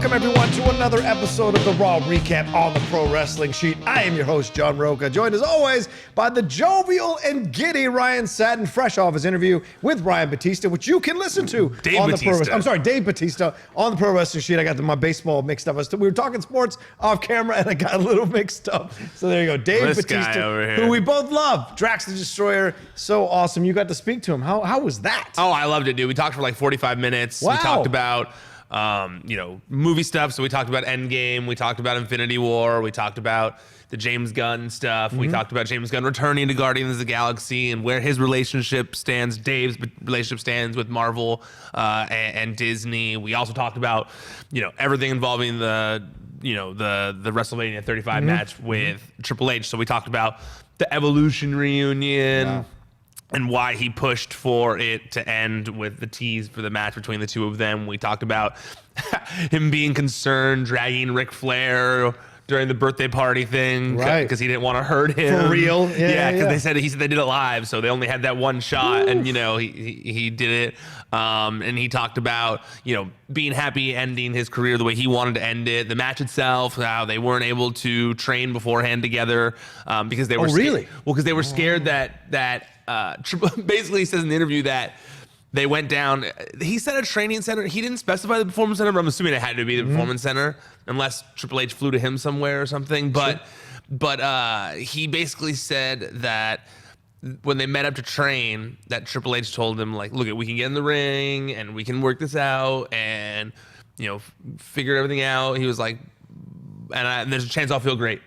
Welcome, everyone, to another episode of the Raw Recap on the Pro Wrestling Sheet. I am your host, John Rocha, joined as always by the jovial and giddy Ryan Satin, fresh off his interview with Ryan Batista, which you can listen to on the Pro Wrestling. I'm sorry, Dave Batista on the Pro Wrestling Sheet. I got my baseball mixed up. We were talking sports off camera, and I got a little mixed up. So there you go, Dave Batista, who we both love. Drax the Destroyer, so awesome. You got to speak to him. How was that? Oh, I loved it, dude. We talked for like 45 minutes. Wow. We talked about movie stuff. So we talked about Endgame. We talked about Infinity War. We talked about the James Gunn stuff. We talked about James Gunn returning to Guardians of the Galaxy and where his relationship stands, Dave's relationship stands with Marvel and Disney. We also talked about, everything involving the WrestleMania 35 match with Triple H. So we talked about the Evolution reunion. Wow. And why he pushed for it to end with the tease for the match between the two of them. We talked about him being concerned, dragging Ric Flair during the birthday party thing, right? Because he didn't want to hurt him. For real? Yeah, because he said they did it live, so they only had that one shot. Oof. And he did it. And he talked about being happy ending his career the way he wanted to end it. The match itself, how they weren't able to train beforehand together because they were because they were scared that basically he says in the interview that they went down. He said a training center. He didn't specify the performance center, but I'm assuming it had to be the performance center, unless Triple H flew to him somewhere or something. But he basically said that when they met up to train, that Triple H told him, like, look, we can get in the ring and we can work this out and figure everything out. He was like, and there's a chance I'll feel great.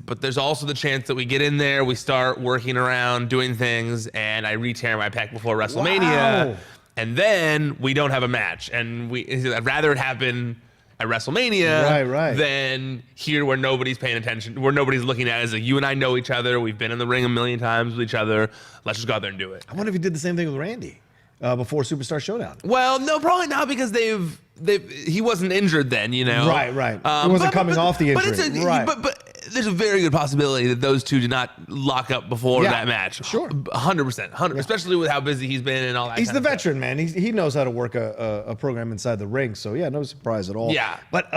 But there's also the chance that we get in there, we start working around, doing things, and I re-tear my pec before WrestleMania, and then we don't have a match. And I'd rather it happen at WrestleMania than here where nobody's paying attention, where nobody's looking at it as you and I know each other. We've been in the ring a million times with each other. Let's just go out there and do it. I wonder if he did the same thing with Randy before Superstar Showdown. Well, no, probably not, because he wasn't injured then, Right. He wasn't coming off the injury. But there's a very good possibility that those two did not lock up before that match. Sure. 100%. Especially with how busy he's been and all that. He's the veteran, man. He knows how to work a program inside the ring. So, yeah, no surprise at all. Yeah. But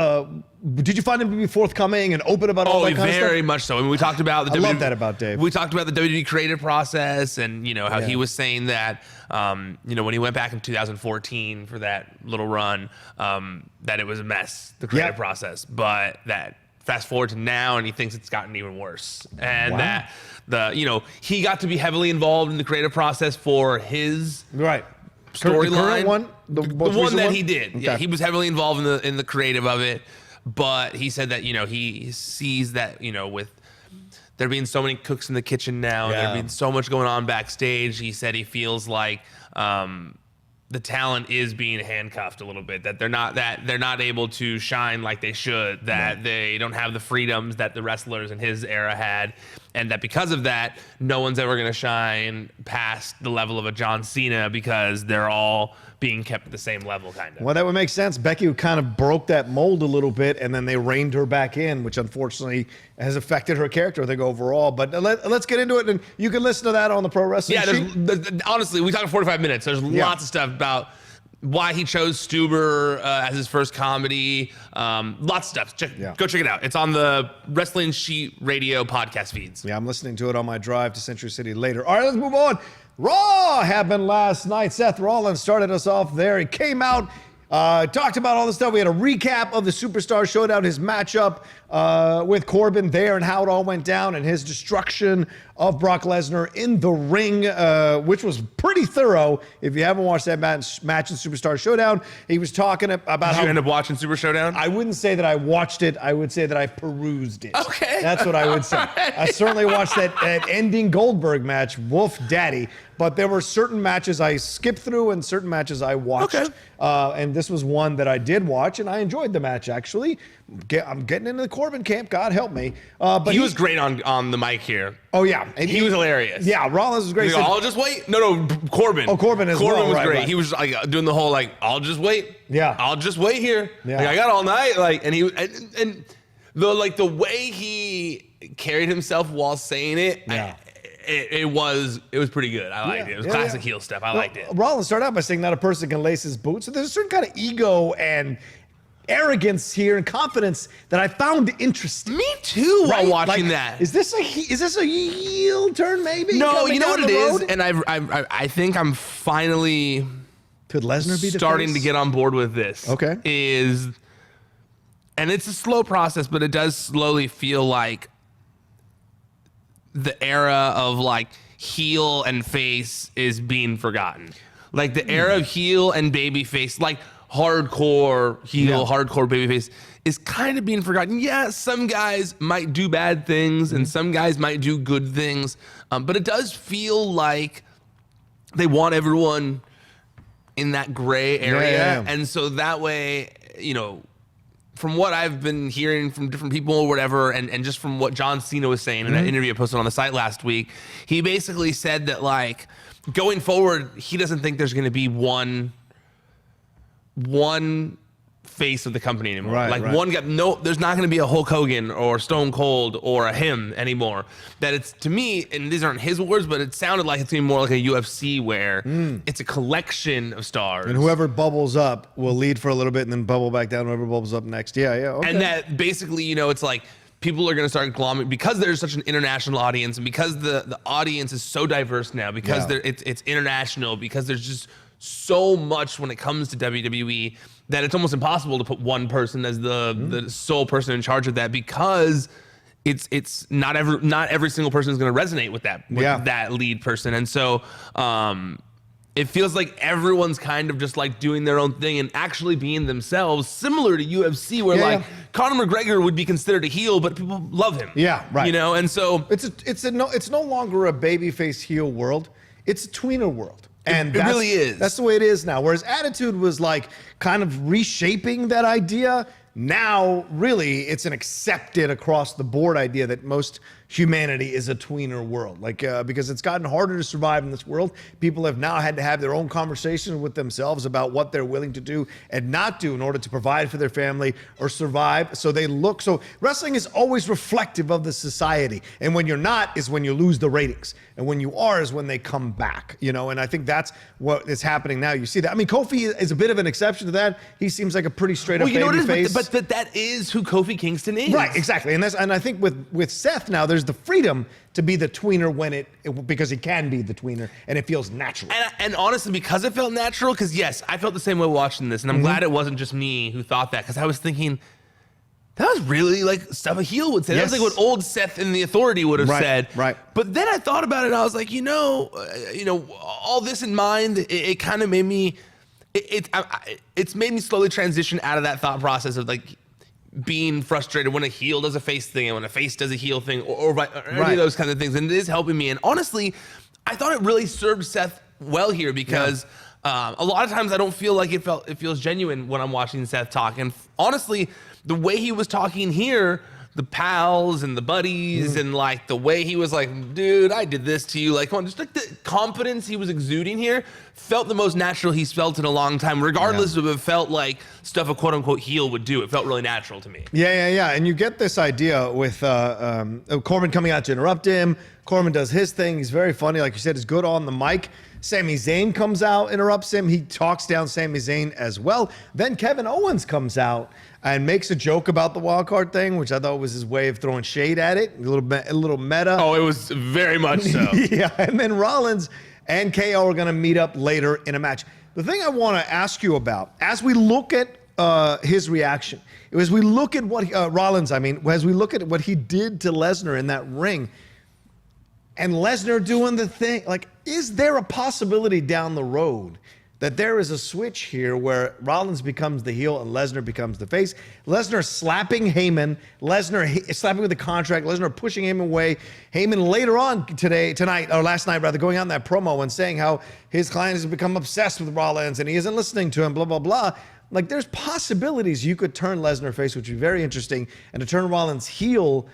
did you find him to be forthcoming and open about all that kind of stuff? Very much so. I mean, we talked about I love that about Dave. We talked about the WWE creative process and, how he was saying that, when he went back in 2014 for that little run, that it was a mess, the creative process. But that fast forward to now, and he thinks it's gotten even worse. And that he got to be heavily involved in the creative process for his storyline. The one that he did. Okay. Yeah, he was heavily involved in the creative of it. But he said that, he sees that, with there being so many cooks in the kitchen now, and there being so much going on backstage, he said he feels like the talent is being handcuffed a little bit, that they're not able to shine like they should, that they don't have the freedoms that the wrestlers in his era had, and that because of that, no one's ever going to shine past the level of a John Cena because they're all being kept at the same level, kind of. Well, that would make sense. Becky kind of broke that mold a little bit, and then they reined her back in, which unfortunately has affected her character, I think, overall. But let's get into it, and you can listen to that on the Pro Wrestling Sheet. Honestly, we talked 45 minutes. There's lots of stuff about why he chose Stuber as his first comedy. Lots of stuff. Go check it out. It's on the Wrestling Sheet Radio podcast feeds. Yeah, I'm listening to it on my drive to Century City later. All right, let's move on. Raw happened last night. Seth Rollins started us off there. He came out, talked about all the stuff. We had a recap of the Superstar Showdown, his matchup with Corbin there and how it all went down, and his destruction of Brock Lesnar in the ring, which was pretty thorough. If you haven't watched that match in Superstar Showdown, he was talking about Did you end up watching Super Showdown? I wouldn't say that I watched it. I would say that I perused it. Okay. That's what I would say. Right. I certainly watched that ending Goldberg match, Wolf Daddy, but there were certain matches I skipped through and certain matches I watched. Okay. And this was one that I did watch, and I enjoyed the match, actually. I'm getting into the Corbin camp. God help me. But he was great on the mic here. Oh, yeah. And he was hilarious. Yeah, Rollins was great. I'll just wait. No, Corbin. Oh, Corbin as well. Corbin was great. Right. He was like doing the whole I'll just wait. Yeah. I'll just wait here. Yeah. I got all night. And the way he carried himself while saying it. Yeah. It was pretty good. I liked it. It was classic heel stuff. I liked it. Rollins started out by saying not a person can lace his boots. So there's a certain kind of ego and arrogance here and confidence that I found interesting. Me too. Right? While watching Like, that, is this a heel turn? Maybe. No, coming you know down what it the is, road? and I think I'm finally Could Lesnar be the starting face? to get on board with this. Okay. And it's a slow process, but it does slowly feel like the era of like heel and face is being forgotten. Like the era of heel and baby face, like hardcore heel, hardcore baby face is kind of being forgotten. Yeah, some guys might do bad things and some guys might do good things. But it does feel like they want everyone in that gray area. Yeah. And so that way, from what I've been hearing from different people or whatever, and just from what John Cena was saying in that interview I posted on the site last week, he basically said that like going forward, he doesn't think there's going to be one face of the company anymore. One guy, there's not going to be a Hulk Hogan or Stone Cold or a him anymore. That it's, to me, and these aren't his words, but it sounded like it's going to be more like a UFC where it's a collection of stars. And whoever bubbles up will lead for a little bit and then bubble back down. Whoever bubbles up next. Yeah. Okay. And that basically, it's like people are going to start gloming because there's such an international audience and because the audience is so diverse now, because it's international, because there's just so much when it comes to WWE that it's almost impossible to put one person as the sole person in charge of that, because it's not every single person is going to resonate with that lead person. And so it feels like everyone's kind of just like doing their own thing and actually being themselves, similar to UFC where Conor McGregor would be considered a heel, but people love him. Yeah, right. And so it's no longer a babyface heel world. It's a tweener world. And it really is. That's the way it is now. Whereas Attitude was like kind of reshaping that idea. Now, really, it's an accepted across the board idea that most humanity is a tweener world. Because it's gotten harder to survive in this world. People have now had to have their own conversations with themselves about what they're willing to do and not do in order to provide for their family or survive. So wrestling is always reflective of the society. And when you're not is when you lose the ratings. And when you are is when they come back, and I think that's what is happening now. You see that. I mean, Kofi is a bit of an exception to that. He seems like a pretty straight up baby face. But that is who Kofi Kingston is. Right, exactly. And I think with Seth now, there's the freedom to be the tweener because he can be the tweener and it feels natural. And honestly, because it felt natural, because yes, I felt the same way watching this, and I'm glad it wasn't just me who thought that, because I was thinking, that was really like stuff a heel would say. That was like what old Seth in the Authority would have said. Right. But then I thought about it and I was like, all this in mind, it kind of made me, it's made me slowly transition out of that thought process of like being frustrated when a heel does a face thing and when a face does a heel thing or any of those kinds of things. And it is helping me. And honestly, I thought it really served Seth well here, because a lot of times I don't feel like it feels genuine when I'm watching Seth talk. And honestly, the way he was talking here, the pals and the buddies, and like the way he was like, dude, I did this to you. Like, come on, just like the confidence he was exuding here felt the most natural he's felt in a long time, regardless of if it felt like stuff a quote unquote heel would do. It felt really natural to me. Yeah. And you get this idea with Corbin coming out to interrupt him. Corbin does his thing. He's very funny. Like you said, he's good on the mic. Sami Zayn comes out, interrupts him. He talks down Sami Zayn as well. Then Kevin Owens comes out and makes a joke about the wild card thing, which I thought was his way of throwing shade at it. A little meta. Oh, it was very much so. Yeah, and then Rollins and KO are going to meet up later in a match. The thing I want to ask you about, as we look at his reaction, as we look at what Rollins, as we look at what he did to Lesnar in that ring, and Lesnar doing the thing, like, is there a possibility down the road that there is a switch here where Rollins becomes the heel and Lesnar becomes the face? Lesnar slapping Heyman, Lesnar slapping with the contract, Lesnar pushing Heyman away. Heyman later on last night, going out in that promo and saying how his client has become obsessed with Rollins and he isn't listening to him, blah, blah, blah. Like, there's possibilities you could turn Lesnar face, which would be very interesting, and to turn Rollins heel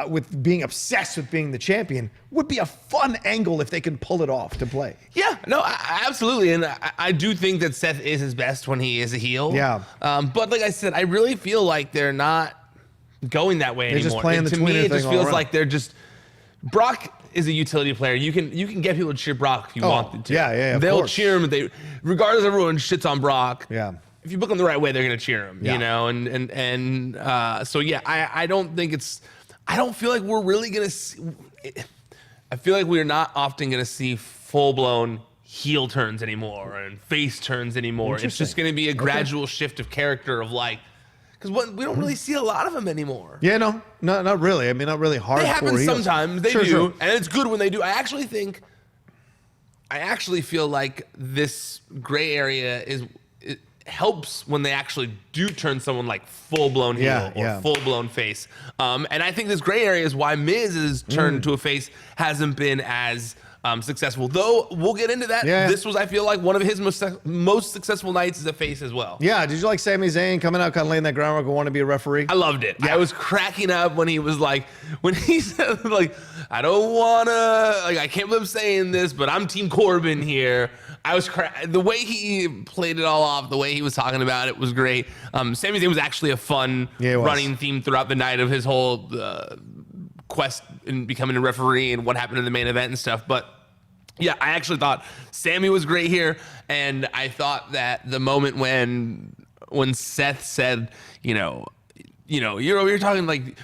with being obsessed with being the champion would be a fun angle if they can pull it off to play. Yeah, no, absolutely. And I do think that Seth is his best when he is a heel. Yeah. But like I said, I really feel like they're not going that way anymore. They're just playing the tweener thing. To me, it just feels around. like they're just... Brock is a utility player. You can get people to cheer Brock if you want them to. Yeah, They'll course. cheer him. Regardless, everyone shits on Brock. Yeah. if you book them the right way, they're going to cheer him, you know? So yeah, I don't feel like we're really going to see, I feel like we're not often going to see full-blown heel turns anymore and face turns anymore. It's just going to be a gradual shift of character of like, because we don't really see a lot of them anymore. Yeah, no, not really. I mean, not really hardcore. They happen heels. sometimes. They do. Sure. And it's good when they do. I actually feel like this gray area it helps when they actually do turn someone like full-blown heel or full-blown face. And I think this gray area is why Miz's turn to a face hasn't been as successful. Though we'll get into that. Yeah. This was, I feel like, one of his most successful nights as a face as well. Yeah. Did you like Sami Zayn coming out, kind of laying that groundwork and want to be a referee? I loved it. Yeah. I was cracking up when he was like, when he said like, I don't wanna, like, I can't believe I'm saying this, but I'm Team Corbin here. I was the way he played it all off, the way he was talking about it was great. Sami Zayn was actually a fun running theme throughout the night of his whole quest in becoming a referee and what happened in the main event and stuff. But yeah, I actually thought Sami was great here, and I thought that the moment when Seth said, you're talking like,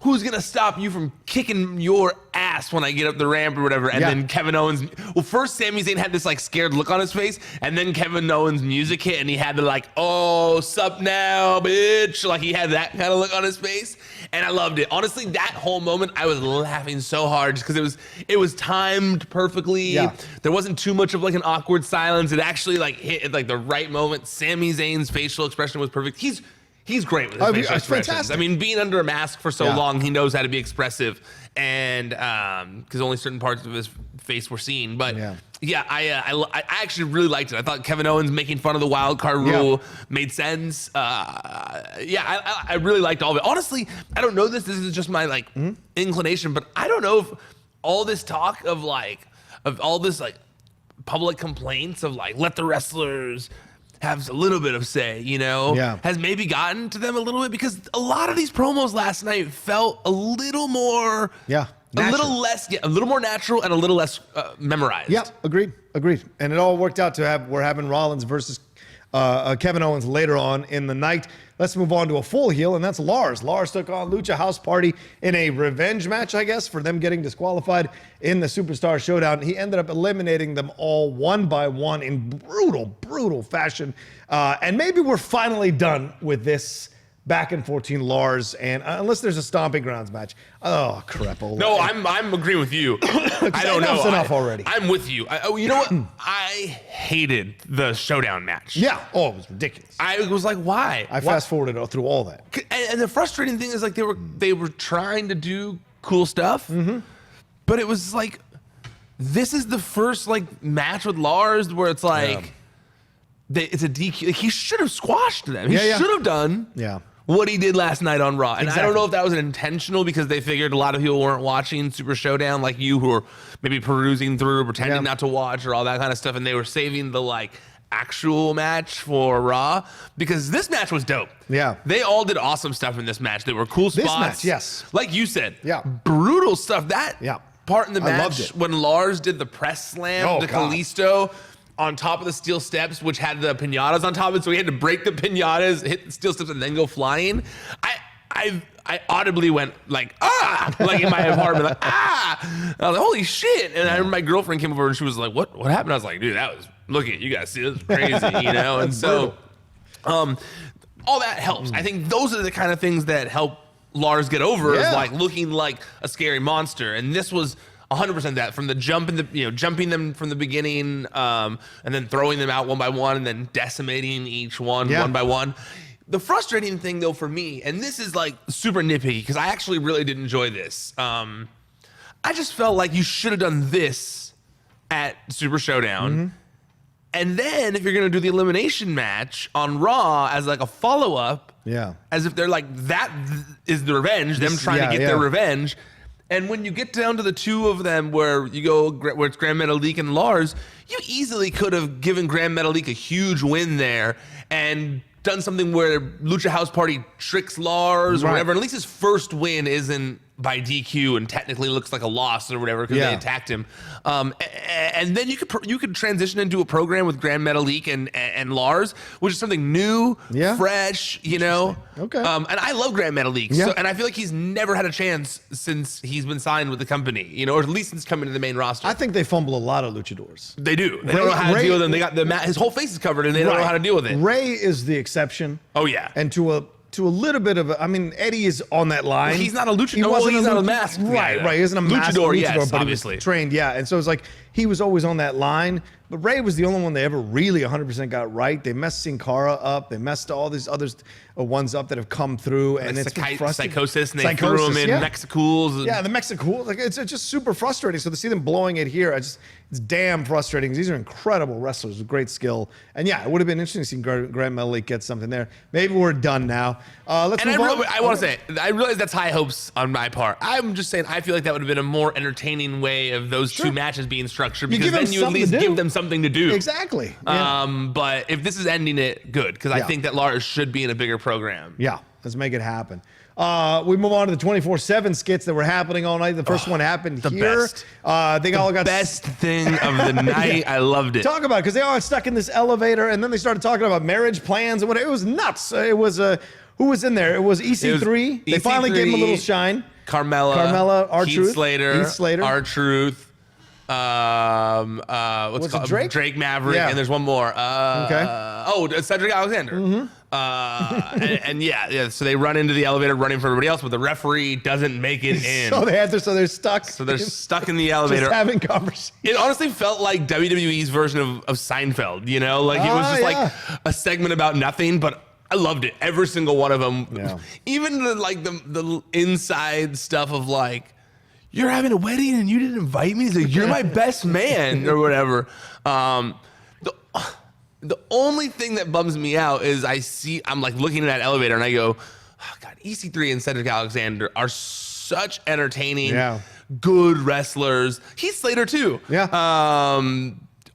who's gonna stop you from kicking your ass when I get up the ramp or whatever? And then Kevin Owens, first Sami Zayn had this like scared look on his face, and then Kevin Owens' music hit, and he had the like, oh, sup now, bitch, like he had that kind of look on his face, and I loved it. Honestly, that whole moment, I was laughing so hard just because it was timed perfectly. Yeah. There wasn't too much of like an awkward silence. It actually like hit at like the right moment. Sami Zayn's facial expression was perfect. He's great with his facial expressions. Fantastic. I mean, being under a mask for so long, he knows how to be expressive, and because only certain parts of his face were seen. But I actually really liked it. I thought Kevin Owens making fun of the wild card rule made sense. I really liked all of it. Honestly, I don't know this. This is just my like inclination, but I don't know if all this talk of all this like public complaints of like let the wrestlers have a little bit of say, has maybe gotten to them a little bit, because a lot of these promos last night felt a little more, a little more natural and a little less memorized. Yeah, agreed. And it all worked out we're having Rollins versus Kevin Owens later on in the night. Let's move on to a full heel, and that's Lars. Lars took on Lucha House Party in a revenge match, I guess, for them getting disqualified in the Superstar Showdown. He ended up eliminating them all one by one in brutal fashion. And maybe we're finally done with this back and forth between Lars and unless there's a Stomping Grounds match. Oh, crap. No, I'm agreeing with you. I don't know. Enough's enough already. I'm with you. You know what? I hated the showdown match. Yeah. Oh, it was ridiculous. I was like, why? I fast forwarded through all that. And the frustrating thing is like they were trying to do cool stuff, but it was like, this is the first like match with Lars where it's like, it's a DQ. Like, he should have squashed them. He should have done what he did last night on Raw. And I don't know if that was intentional because they figured a lot of people weren't watching Super Showdown like you, who were maybe perusing through, pretending not to watch or all that kind of stuff. And they were saving the like actual match for Raw, because this match was dope. Yeah. They all did awesome stuff in this match. There were cool spots. This match, yes. Like you said. Yeah. Brutal stuff. That part in the I loved match it. when Lars did the press slam to Kalisto on top of the steel steps, which had the pinatas on top of it, so he had to break the pinatas, hit the steel steps, and then go flying. I audibly went like, like in my apartment, like, I was like, holy shit. And I remember my girlfriend came over and she was like, what happened? I was like, dude, look at you guys see, this is crazy, And so, all that helps. I think those are the kind of things that help Lars get over, is like looking like a scary monster. And this was 100% that, from the jump and the jumping them from the beginning, and then throwing them out one by one, and then decimating each one one by one. The frustrating thing though for me, and this is like super nitpicky because I actually really did enjoy this. I just felt like you should have done this at Super Showdown, and then if you're gonna do the elimination match on Raw as like a follow up, as if they're like that is the revenge, them trying to get their revenge. And when you get down to the two of them where it's Grand Metalik and Lars, you easily could have given Grand Metalik a huge win there and done something where Lucha House Party tricks Lars or whatever. And at least his first win isn't by DQ and technically looks like a loss or whatever because they attacked him. And then you could transition into a program with Grand Metalik and Lars, which is something new, fresh, you know. Okay. And I love Grand Metalik. Yeah. And I feel like he's never had a chance since he's been signed with the company, you know, or at least since coming to the main roster. I think they fumble a lot of luchadors. They do. They don't know how to deal with them. They got his whole face is covered and they don't know how to deal with it. Ray is the exception. Oh, yeah. And to a little bit of Eddie is on that line. Well, he's not a luchador. He's not a masked guy. Right. He isn't a masked luchador, yes, but obviously. He was trained, And so it's like he was always on that line. But Ray was the only one they ever really 100% got right. They messed Sin Cara up. They messed all these others ones up that have come through. And it's Psychosis, and they threw him in Mexicools. Yeah, the Mexicools. Like, it's just super frustrating. So to see them blowing it here, it's damn frustrating. These are incredible wrestlers with great skill. And yeah, it would have been interesting to see Grand Metalik get something there. Maybe we're done now. Let's move on. I want to say, I realize that's high hopes on my part. I'm just saying, I feel like that would have been a more entertaining way of those two matches being structured, because then you at least give them something to do. Exactly. But if this is ending it, good, because I think that Lars should be in a bigger program. Yeah, let's make it happen. We move on to the 24/7 skits that were happening all night. The first one happened here. Best. They all got best thing of the night. I loved it. Talk about it, because they all got stuck in this elevator, and then they started talking about marriage plans and whatever. It was nuts. It was who was in there? It was EC3. They finally gave him a little shine. Carmella, R-Truth, Heath Slater, R-Truth. What's it called? Drake Maverick, and there's one more. Cedric Alexander. So they run into the elevator running for everybody else, but the referee doesn't make it in. So they're stuck. So they're stuck in the elevator. Just having conversation. It honestly felt like WWE's version of Seinfeld, you know? Like, it was just like a segment about nothing, but I loved it. Every single one of them. Yeah. Even the inside stuff of like, you're having a wedding and you didn't invite me? It's like, you're my best man or whatever. The only thing that bums me out is I'm like looking at that elevator and I go, oh God, EC3 and Cedric Alexander are such entertaining, good wrestlers. Heath Slater too. Yeah.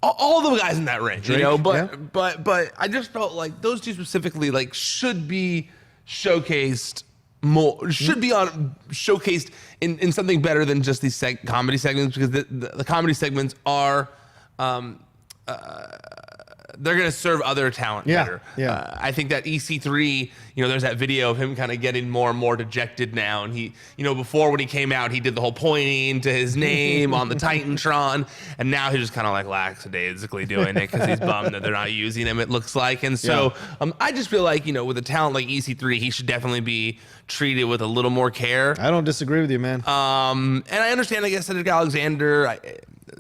All the guys in that ring, Drake, you know, but I just felt like those two specifically like should be showcased more, should be showcased in something better than just these comedy segments, because the comedy segments are they're going to serve other talent better. Yeah. I think that EC3, you know, there's that video of him kind of getting more and more dejected now. And he, you know, before when he came out, he did the whole pointing to his name on the Titantron. And now he's just kind of like lackadaisically doing it because he's bummed that they're not using him, it looks like. And so I just feel like, you know, with a talent like EC3, he should definitely be treated with a little more care. I don't disagree with you, man. And I understand, I guess, Cedric Alexander,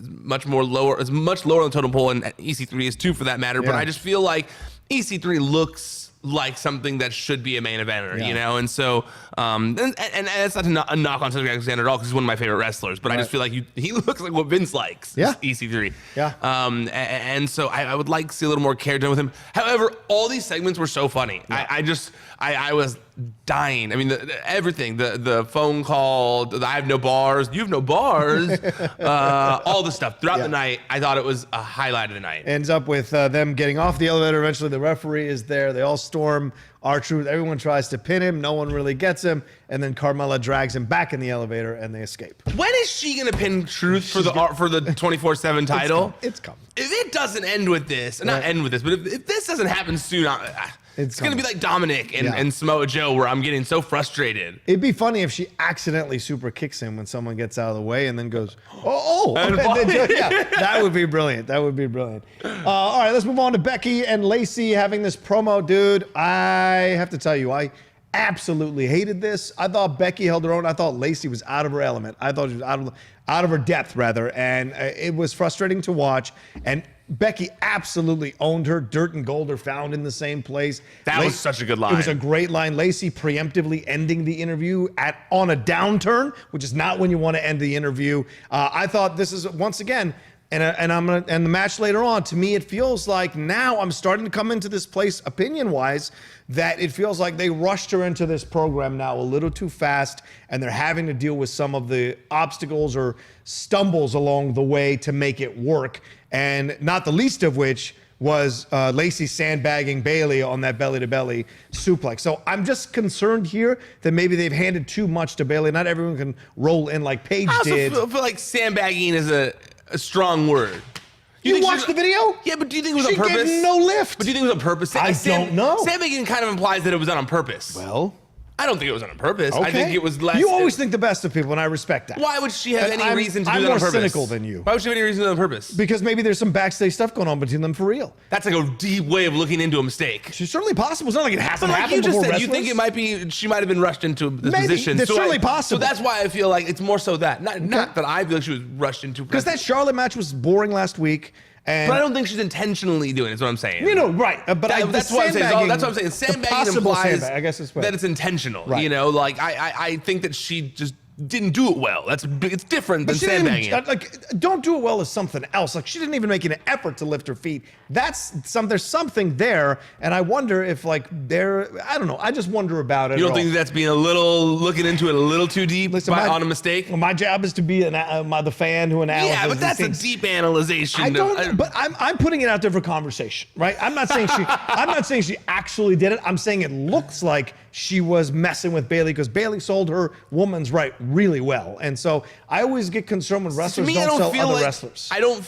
much lower on the totem pole, and EC3 is too, for that matter. But I just feel like EC3 looks like something that should be a main eventer, you know. And so, and that's not a knock on Cedric Alexander at all, because he's one of my favorite wrestlers. But I just feel like he looks like what Vince likes. Yeah, EC3. Yeah. And so I would like to see a little more care done with him. However, all these segments were so funny. Yeah. I was dying. I mean, everything, the phone call, I have no bars, you have no bars, all the stuff throughout the night. I thought it was a highlight of the night. Ends up with them getting off the elevator. Eventually the referee is there. They all storm R-Truth. Everyone tries to pin him. No one really gets him. And then Carmella drags him back in the elevator and they escape. When is she going to pin Truth for the 24/7 title? It's coming. If it doesn't end with this, not end with this, but if this doesn't happen soon, it's going to be like Dominic and Samoa Joe, where I'm getting so frustrated. It'd be funny if she accidentally super kicks him when someone gets out of the way and then goes, that would be brilliant. That would be brilliant. All right, let's move on to Becky and Lacey having this promo. Dude, I have to tell you, I absolutely hated this. I thought Becky held her own. I thought Lacey was out of her element. I thought she was out of her depth, rather, and it was frustrating to watch. And Becky absolutely owned her. Dirt and gold are found in the same place. That was such a good line. It was a great line. Lacey preemptively ending the interview on a downturn, which is not when you want to end the interview. I thought this is, once again, and the match later on, to me, it feels like now I'm starting to come into this place, opinion-wise, that it feels like they rushed her into this program now a little too fast, and they're having to deal with some of the obstacles or stumbles along the way to make it work, and not the least of which was Lacey sandbagging Bayley on that belly-to-belly suplex. So I'm just concerned here that maybe they've handed too much to Bayley. Not everyone can roll in like Paige did. I feel like sandbagging is a strong word. You watched the video? Yeah, but do you think it was on purpose? She gave no lift. But do you think it was on purpose? I don't know. Sandbagging kind of implies that it was done on purpose. Well, I don't think it was done on purpose. okay. I think it was less. You always think the best of people, and I respect that. Why would she have any reason to do I'm that on more purpose? cynical than you. Why would she have any reason to do that on purpose? Because maybe there's some backstage stuff going on between them for real. That's like a deep way of looking into a mistake. It's certainly possible. It's not like it hasn't But like happened you just before said, wrestlers. you think it might be, she might have been rushed into this Maybe. position. It's certainly possible. So that's why I feel like it's more so that. Not that I feel like she was rushed into. Because that Charlotte match was boring last week. But I don't think she's intentionally doing it, is what I'm saying. You know, right. But that's what I'm saying. That's what I'm saying. Sandbagging implies I guess it's that it's intentional. Right. You know, like I think that she just didn't do it well. It's different than she didn't sandbagging. even, like, don't do it well is something else. Like, she didn't even make an effort to lift her feet. There's something there, and I wonder if I don't know. I just wonder about it. You don't think that's being looking into it a little too deep on a mistake? Well, my job is to be the fan who analyzes. Yeah, but that's a deep analyzation. But I'm putting it out there for conversation, right? I'm not saying she actually did it. I'm saying it looks like she was messing with Bayley because Bayley sold her woman's right really well, and so I always get concerned when wrestlers don't sell other wrestlers. I don't.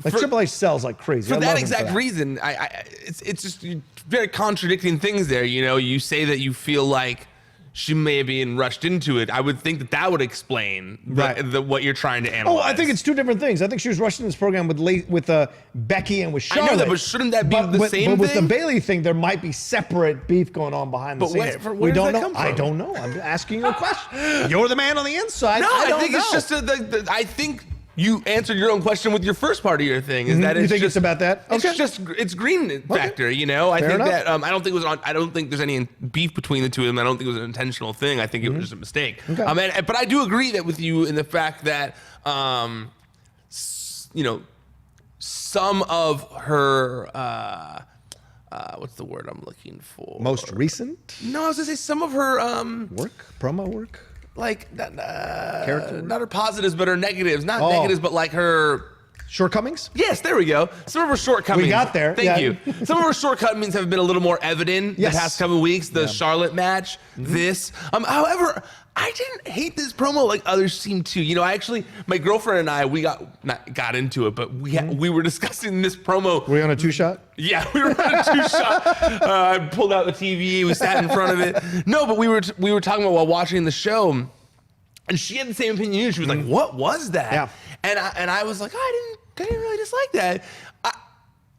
Like Triple H sells like crazy. For that exact reason, it's just very contradicting things there. You know, you say that you feel like she may have been rushed into it. I would think that would explain what you're trying to analyze. Oh, I think it's two different things. I think she was rushed in this program with Becky and with Charlotte. I know that, but shouldn't that be the same thing? But with the Bayley thing, there might be separate beef going on behind the scenes. Where does that come from? I don't know. I'm asking you a question. You're the man on the inside. No, I think it's just I think you answered your own question with your first part of your thing. Is that you think it's about that? Okay. It's green factor. You know, I think that I don't think it was I don't think there's any beef between the two of them. I don't think it was an intentional thing. I think it was just a mistake. Okay. But I do agree that with you in the fact that you know, some of her what's the word I'm looking for? Most recent? No, I was gonna say some of her promo work. Like character, not her positives, but her negatives. Not negatives, but like her shortcomings. Yes, there we go. Some of her shortcomings. We got there. Thank you. Some of her shortcomings have been a little more evident the past couple of weeks. The Charlotte match, this. However, I didn't hate this promo like others seem to. You know, my girlfriend and I, we got into it, but we were discussing this promo. Were we on a 2-shot? Yeah, we were on a 2-shot. I pulled out the TV. We sat in front of it. No, but we were talking about while watching the show, and she had the same opinion. She was like, "What was that?" Yeah. And I was like, I didn't really dislike that.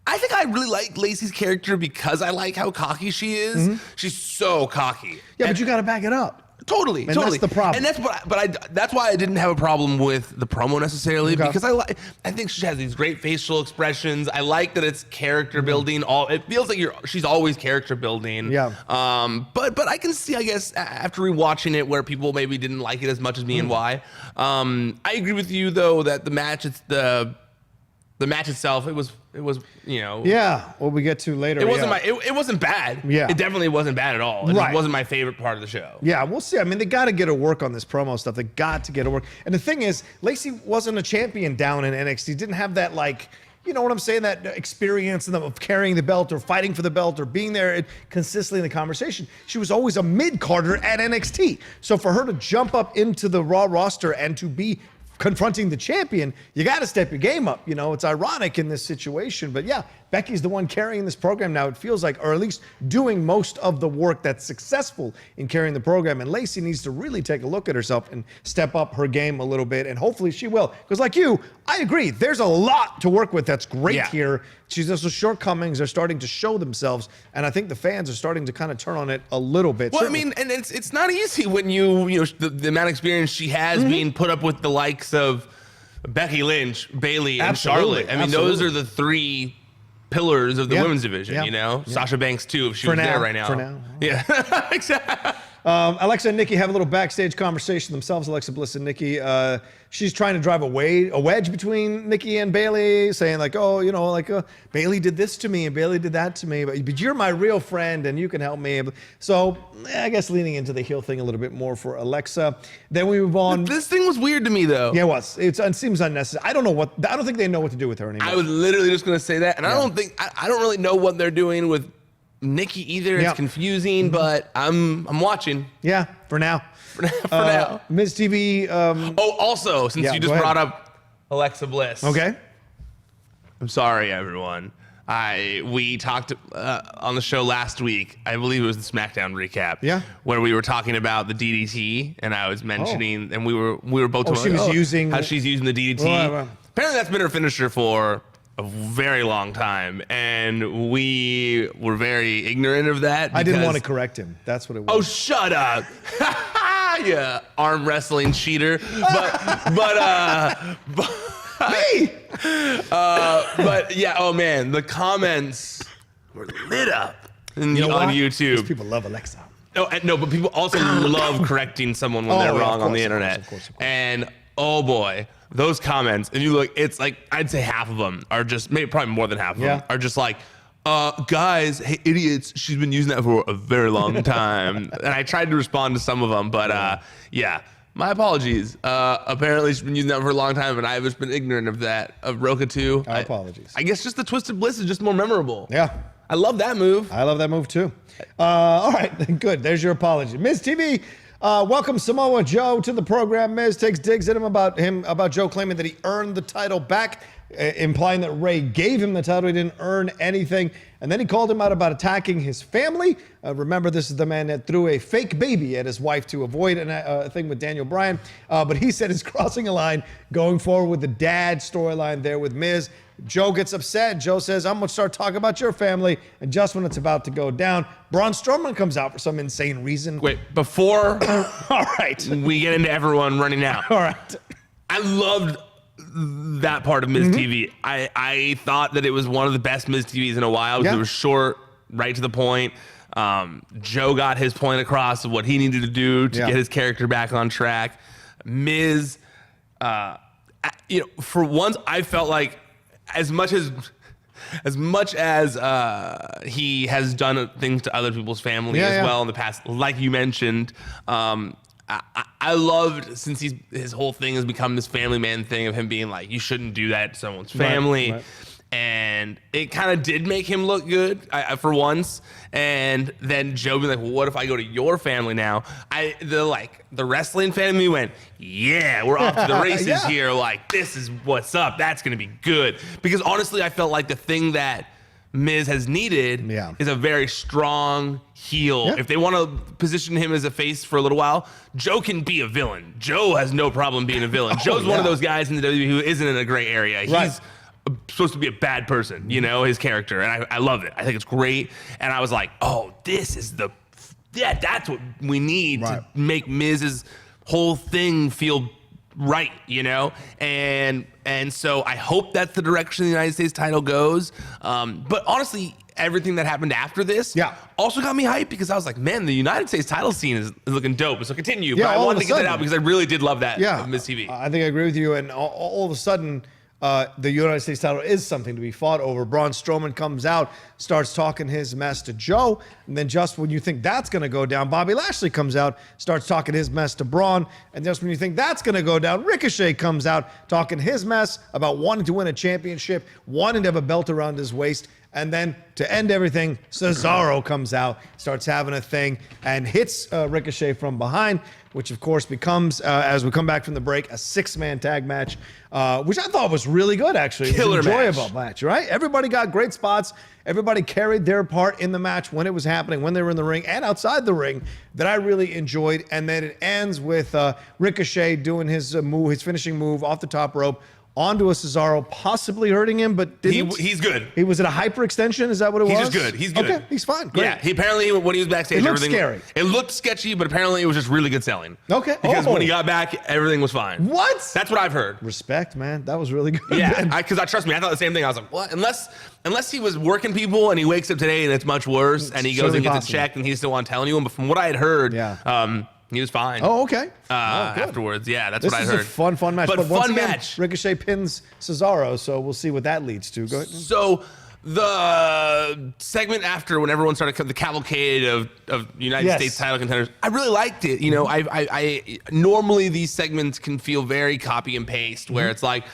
I think I really like Lacey's character because I like how cocky she is. She's so cocky. Yeah, but you got to back it up. Totally. That's the problem. And that's why I didn't have a problem with the promo necessarily because I think she has these great facial expressions. I like that it's character building. It feels like she's always character building. Yeah. But I can see, I guess, after rewatching it, where people maybe didn't like it as much as me and why. I agree with you though that the match itself, it was, you know. Yeah, what we get to later. It wasn't it wasn't bad. Yeah. It definitely wasn't bad at all. It just wasn't my favorite part of the show. Yeah, we'll see. I mean, they got to get her work on this promo stuff. They got to get her work. And the thing is, Lacey wasn't a champion down in NXT. Didn't have that, like, you know what I'm saying, that experience of carrying the belt or fighting for the belt or being there consistently in the conversation. She was always a mid-carder at NXT. So for her to jump up into the Raw roster and to be confronting the champion, you got to step your game up. You know, it's ironic in this situation, but yeah, Becky's the one carrying this program now, it feels like, or at least doing most of the work that's successful in carrying the program. And Lacey needs to really take a look at herself and step up her game a little bit. And hopefully she will. Because like you, I agree. There's a lot to work with that's great here. Those shortcomings are starting to show themselves. And I think the fans are starting to kind of turn on it a little bit. Well, Certainly. I mean, and it's not easy when you know, the amount of experience she has being put up with the likes of Becky Lynch, Bayley, and Charlotte. I mean, those are the three pillars of the women's division, you know? Sasha Banks too, if she was there right now. For now. Yeah, exactly. Alexa and Nikki have a little backstage conversation themselves. Alexa Bliss and Nikki. She's trying to drive a wedge between Nikki and Bayley, saying like, oh, you know, like Bayley did this to me and Bayley did that to me, but you're my real friend and you can help me. So I guess leaning into the heel thing a little bit more for Alexa. Then we move on. This thing was weird to me though. Yeah, it was. It seems unnecessary. I don't think they know what to do with her anymore. I was literally just gonna say that, and I don't really know what they're doing with Nikki either. It's confusing, but I'm watching. Yeah, for now. For now. Ms. TV. Also, since you just brought up Alexa Bliss. Okay. I'm sorry, everyone. We talked on the show last week. I believe it was the Smackdown recap. Yeah. Where we were talking about the DDT, and I was mentioning, and we were both talking about how she's using the DDT. Right. Apparently, that's been her finisher for a very long time, and we were very ignorant of that. I didn't want to correct him. That's what it was. Oh, shut up. Yeah, arm wrestling cheater. But me. But yeah, oh man, the comments were lit up on YouTube. Because people love Alexa. No, but people also love correcting someone when they're wrong on the internet. Of course. And oh boy, those comments, and you look, it's like, I'd say half of them are just, maybe probably more than half of them are just like, guys, hey, idiots, she's been using that for a very long time. And I tried to respond to some of them, but yeah, my apologies. Apparently she's been using that for a long time, and I've just been ignorant of that, of Rocha too. Apologies. I guess just the Twisted Bliss is just more memorable. Yeah. I love that move. I love that move too. All right, good. There's your apology. Ms. TV, welcome Samoa Joe to the program. Miz takes digs at him about Joe claiming that he earned the title back, implying that Ray gave him the title. He didn't earn anything. And then he called him out about attacking his family. Remember, this is the man that threw a fake baby at his wife to avoid a thing with Daniel Bryan. But he said he's crossing a line going forward with the dad storyline there with Miz. Joe gets upset. Joe says, I'm going to start talking about your family. And just when it's about to go down, Braun Strowman comes out for some insane reason. Wait, before all right, we get into everyone running out. All right. I loved that part of Miz TV. I thought that it was one of the best Miz TVs in a while because it was short, right to the point. Joe got his point across of what he needed to do to get his character back on track. Miz, for once, I felt like as much as he has done things to other people's family as well in the past, like you mentioned, I loved, since his whole thing has become this family man thing of him being like, you shouldn't do that to someone's family. Right. And it kind of did make him look good for once. And then Joe being like, well, what if I go to your family now? The wrestling family went, yeah, we're off to the races here. Like, this is what's up. That's going to be good. Because honestly, I felt like the thing that Miz has needed is a very strong heel. If they want to position him as a face for a little while, Joe can be a villain. Joe has no problem being a villain. Joe's one of those guys in the WWE who isn't in a gray area. He's supposed to be a bad person, his character. And I love it. I think it's great. And I was like, oh, this is that's what we need to make Miz's whole thing feel right, and so I hope that's the direction the United States title goes. But honestly, everything that happened after this also got me hyped because I was like, man, the United States title scene is looking dope. So continue. But I wanted to get that out because I really did love that of Miz TV. I think I agree with you. And all of a sudden, the United States title is something to be fought over. Braun Strowman comes out, starts talking his mess to Joe, and then just when you think that's going to go down, Bobby Lashley comes out, starts talking his mess to Braun, and just when you think that's going to go down, Ricochet comes out talking his mess about wanting to win a championship, wanting to have a belt around his waist, and then to end everything, Cesaro comes out, starts having a thing, and hits Ricochet from behind, which of course becomes, as we come back from the break, a 6-man tag match, which I thought was really good, actually. It was an enjoyable match, right? Everybody got great spots. Everybody carried their part in the match when it was happening, when they were in the ring and outside the ring, that I really enjoyed. And then it ends with Ricochet doing his move, his finishing move off the top rope, onto a Cesaro, possibly hurting him, but didn't. He's good. He was it a hyperextension? Is that what it was? He's just good. He's good. Okay, he's fine. Great. Yeah, he apparently, when he was backstage, It looked everything scary. It looked sketchy, but apparently it was just really good selling. Okay. Because when he got back, everything was fine. What? That's what I've heard. Respect, man. That was really good. Yeah, because trust me, I thought the same thing. I was like, what? Unless he was working people and he wakes up today and it's much worse, and he goes and gets it checked and he's still on telling you. But from what I had heard, he was fine. Oh, okay. Afterwards, yeah, that's what I heard. This is a fun match. But once fun again, match. Ricochet pins Cesaro, so we'll see what that leads to. Go ahead. So the segment after, when everyone started the cavalcade of United States title contenders, I really liked it. You know, I normally these segments can feel very copy and paste, where it's like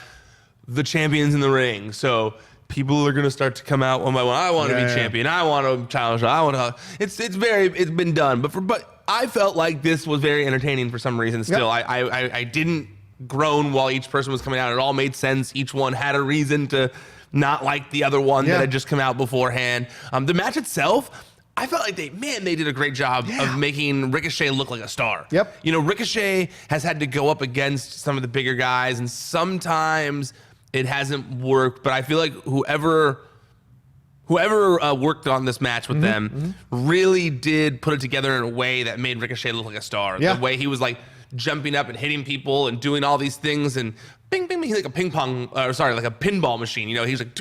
the champions in the ring. So people are gonna start to come out one by one. I want to be champion. I want to challenge. I want to. It's been done, but I felt like this was very entertaining for some reason. Still, I didn't groan while each person was coming out. It all made sense. Each one had a reason to not like the other one that had just come out beforehand. The match itself, I felt like they did a great job of making Ricochet look like a star. Yep. You know, Ricochet has had to go up against some of the bigger guys, and sometimes it hasn't worked. But I feel like whoever worked on this match with them really did put it together in a way that made Ricochet look like a star. The way he was like jumping up and hitting people and doing all these things, and bing, bing, bing, like a like a pinball machine. You know, he's like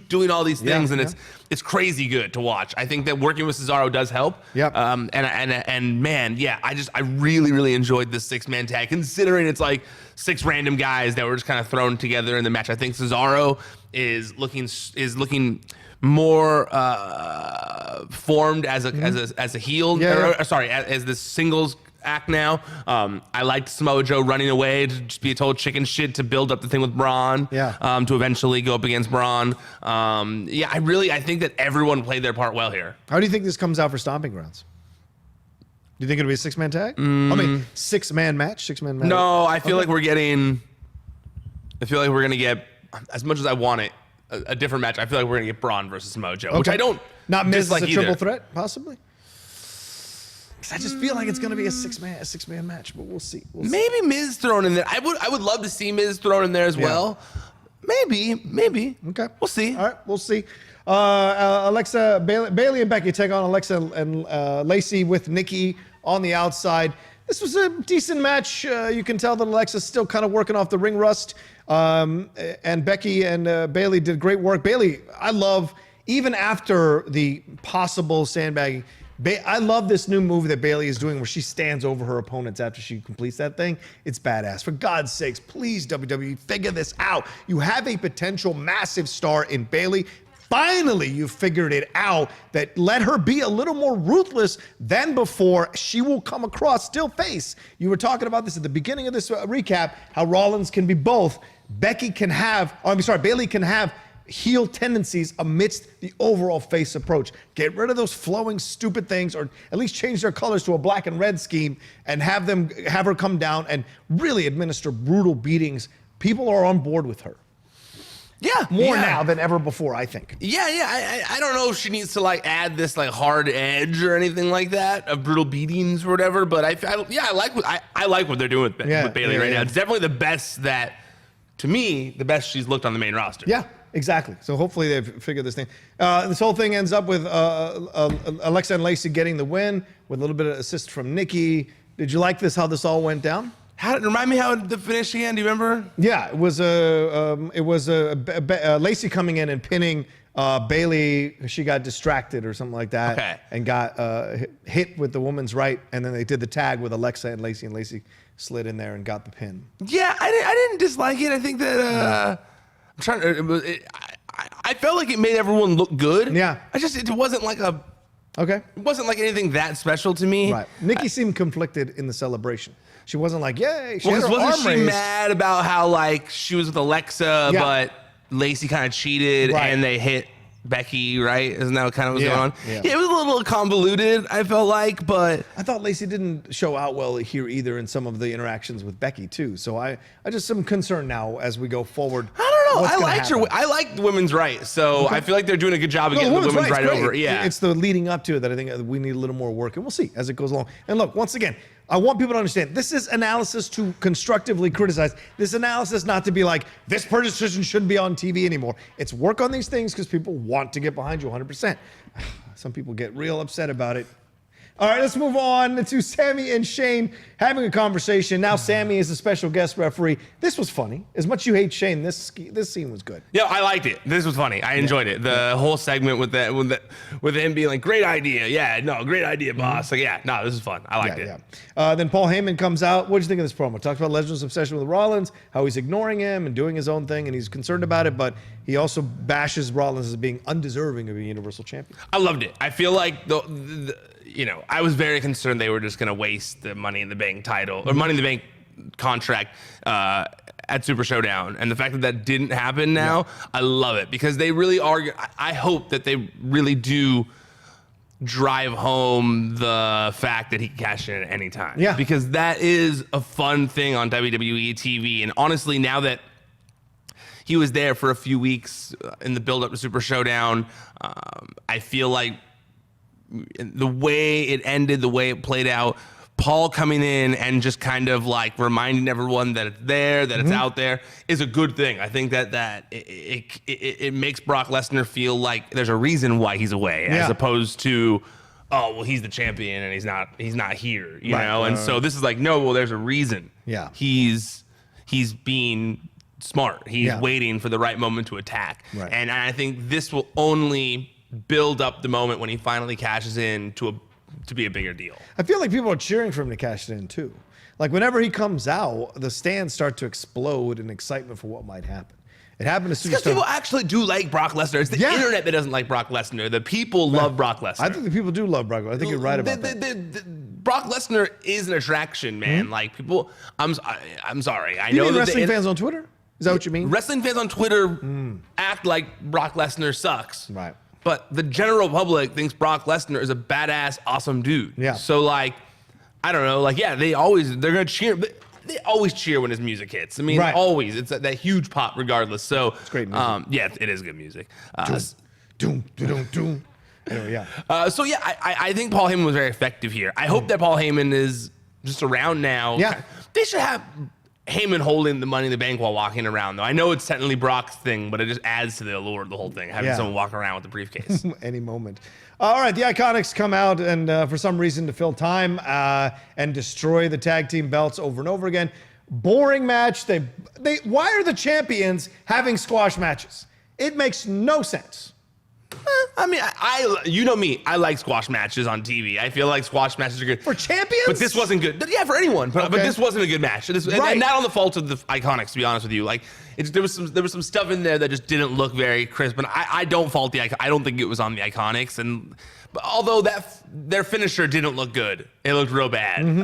doing all these things, and it's crazy good to watch. I think that working with Cesaro does help. Yep. And man, I really, really enjoyed this 6-man tag, considering it's like 6 random guys that were just kind of thrown together in the match. I think Cesaro is looking more formed as a heel. As the singles act now. I liked Samoa Joe running away to just be told chicken shit to build up the thing with Braun. To eventually go up against Braun. I think that everyone played their part well here. How do you think this comes out for Stomping Grounds? Do you think it'll be a 6-man tag? I mean, 6-man match. No, I feel like we're gonna get, as much as I want it, a different match. I feel like we're gonna get Braun versus Samoa Joe, which I don't not miss dislike as a triple either. threat, possibly. Because I just feel like it's gonna be a 6-man match, but we'll see. Maybe Miz thrown in there. I would love to see Miz thrown in there as well. Maybe. Okay, we'll see. All right, we'll see. Bailey and Becky take on Alexa and Lacey with Nikki on the outside. This was a decent match. You can tell that Alexa's still kind of working off the ring rust. And Becky and Bailey did great work. Bailey, I love, even after the possible sandbagging, I love this new move that Bailey is doing where she stands over her opponents after she completes that thing. It's badass. For God's sakes, please, WWE, figure this out. You have a potential massive star in Bailey. Finally, you figured it out, that let her be a little more ruthless than before. She will come across still face. You were talking about this at the beginning of this recap, how Rollins can be both. Bailey can have heel tendencies amidst the overall face approach. Get rid of those flowing stupid things, or at least change their colors to a black and red scheme, and have her come down and really administer brutal beatings. People are on board with her. More now than ever before, I think. I don't know if she needs to like add this like hard edge or anything like that of brutal beatings or whatever, but I like what they're doing with Bailey right now. It's definitely the best to me, the best she's looked on the main roster. Yeah, exactly. So hopefully they've figured this thing. This whole thing ends up with Alexa and Lacey getting the win with a little bit of assist from Nikki. Did you like this, how this all went down? Remind me how the finish again? Do you remember? Yeah, it was Lacey coming in and pinning Bailey. She got distracted or something like that, and got hit with the woman's right. And then they did the tag with Alexa and Lacey slid in there and got the pin. Yeah, I didn't dislike it. I think that I'm trying to. I felt like it made everyone look good. Yeah, it wasn't like a. Okay. It wasn't like anything that special to me. Right. Nikki seemed conflicted in the celebration. She wasn't like, yay. Wasn't she mad about how like she was with Alexa, but Lacey kind of cheated and they hit Becky, right? Isn't that what kind of was going on? Yeah, it was a little convoluted, I felt like, but I thought Lacey didn't show out well here either in some of the interactions with Becky too. So I just am concerned now as we go forward. I don't know. what's gonna happen. I like the women's right, so I feel like they're doing a good job of getting the women's right over. Yeah, it's the leading up to it that I think we need a little more work, and we'll see as it goes along. And look, once again, I want people to understand this is analysis to constructively criticize. This analysis not to be like, this decision shouldn't be on TV anymore. It's work on these things because people want to get behind you 100%. Some people get real upset about it. All right, let's move on to Sami and Shane having a conversation. Now Sami is a special guest referee. This was funny. As much as you hate Shane, this scene was good. Yeah, I liked it. This was funny. I enjoyed it. The whole segment with him being like, great idea. Yeah, no, great idea, boss. Like, yeah, no, this is fun. I liked it. Yeah. Then Paul Heyman comes out. What did you think of this promo? Talked about Legend's obsession with Rollins, how he's ignoring him and doing his own thing, and he's concerned about it, but he also bashes Rollins as being undeserving of a Universal Champion. I loved it. I feel like I was very concerned they were just going to waste the Money in the Bank title or Money in the Bank contract at Super Showdown. And the fact that that didn't happen now, I love it because they really are. I hope that they really do drive home the fact that he can cash in at any time. Yeah. Because that is a fun thing on WWE TV. And honestly, now that he was there for a few weeks in the build-up to Super Showdown, I feel like the way it ended, the way it played out, Paul coming in and just kind of like reminding everyone that it's there, that it's out there, is a good thing. I think that it makes Brock Lesnar feel like there's a reason why he's away, as opposed to, oh, well, he's the champion and he's not here, you know. And so this is like, no, well, there's a reason. Yeah, he's being smart. He's waiting for the right moment to attack, and I think this will only build up the moment when he finally cashes in to be a bigger deal. I feel like people are cheering for him to cash it in too. Like whenever he comes out, the stands start to explode in excitement for what might happen. It happened to because people actually do like Brock Lesnar. It's the internet that doesn't like Brock Lesnar. The people love Brock Lesnar. I think the people do love Brock Lesnar. I think you're right about that. Brock Lesnar is an attraction, man. Like people, I'm sorry. I You know mean that wrestling fans on Twitter? Is that what you mean? Wrestling fans on Twitter act like Brock Lesnar sucks. Right. But the general public thinks Brock Lesnar is a badass, awesome dude. Yeah. So like, I don't know. Like, yeah, they're gonna cheer. They always cheer when his music hits. I mean, always. It's that huge pop, regardless. So it's great music. Yeah, it is good music. Doom, doom, doom. Anyway, yeah. So yeah, I think Paul Heyman was very effective here. I hope that Paul Heyman is just around now. Yeah. They should have Heyman holding the Money in the Bank while walking around, though. I know it's technically Brock's thing, but it just adds to the allure of the whole thing, having someone walk around with the briefcase. Any moment. All right, the IIconics come out and for some reason to fill time and destroy the tag team belts over and over again. Boring match. Why are the champions having squash matches? It makes no sense. I mean, you know me. I like squash matches on TV. I feel like squash matches are good for champions, but this wasn't good. Yeah, for anyone, but this wasn't a good match. And not on the fault of the IIconics, to be honest with you. Like, there was some stuff in there that just didn't look very crisp. And I don't fault the I don't think it was on the IIconics. But although their finisher didn't look good, it looked real bad. And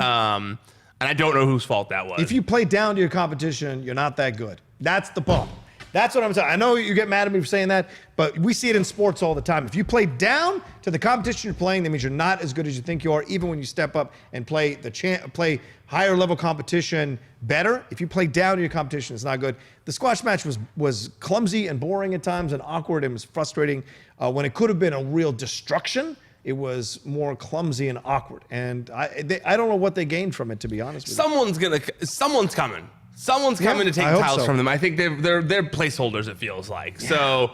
I don't know whose fault that was. If you play down to your competition, you're not that good. That's the problem. That's what I'm saying. I know you get mad at me for saying that, but we see it in sports all the time. If you play down to the competition you're playing, that means you're not as good as you think you are, even when you step up and play play higher level competition better. If you play down to your competition, it's not good. The squash match was clumsy and boring at times and awkward and was frustrating. When it could have been a real destruction, it was more clumsy and awkward. And I don't know what they gained from it, to be honest with you. Someone's coming. Someone's coming to take titles from them. I think they're placeholders, it feels like. Yeah. So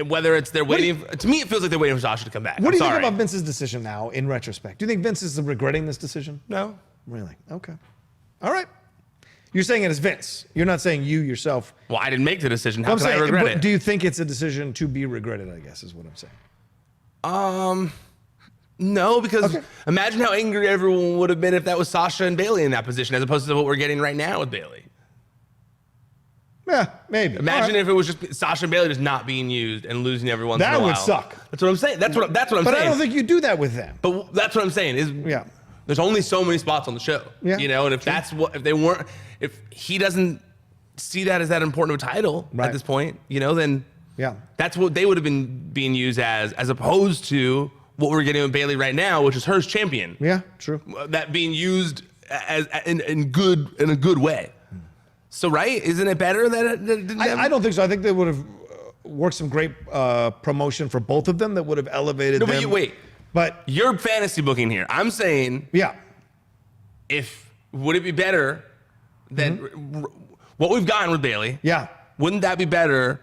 whether it's they're waiting, to me it feels like they're waiting for Sasha to come back. What do you think about Vince's decision now in retrospect? Do you think Vince is regretting this decision? No. Really? Okay. All right. You're saying it as Vince. You're not saying you yourself. Well, I didn't make the decision. How can I regret it? Do you think it's a decision to be regretted, I guess is what I'm saying. No, because imagine how angry everyone would have been if that was Sasha and Bayley in that position, as opposed to what we're getting right now with Bayley. Yeah, maybe. Imagine if it was just Sasha and Bayley just not being used and losing every once in a while. That would suck. That's what I'm saying. That's what I'm saying. But I don't think you do that with them. But that's what I'm saying. There's only so many spots on the show. Yeah. You know, and if he doesn't see that as that important of a title at this point, you know, then that's what they would have been being used as opposed to what we're getting with Bayley right now, which is hers champion. Yeah, true. That being used as in a good way. So, right? Isn't it better that it didn't I don't think so. I think they would have worked some great promotion for both of them that would have elevated them. But wait. But you're fantasy booking here. I'm saying, yeah, would it be better that what we've gotten with Bayley? Yeah, wouldn't that be better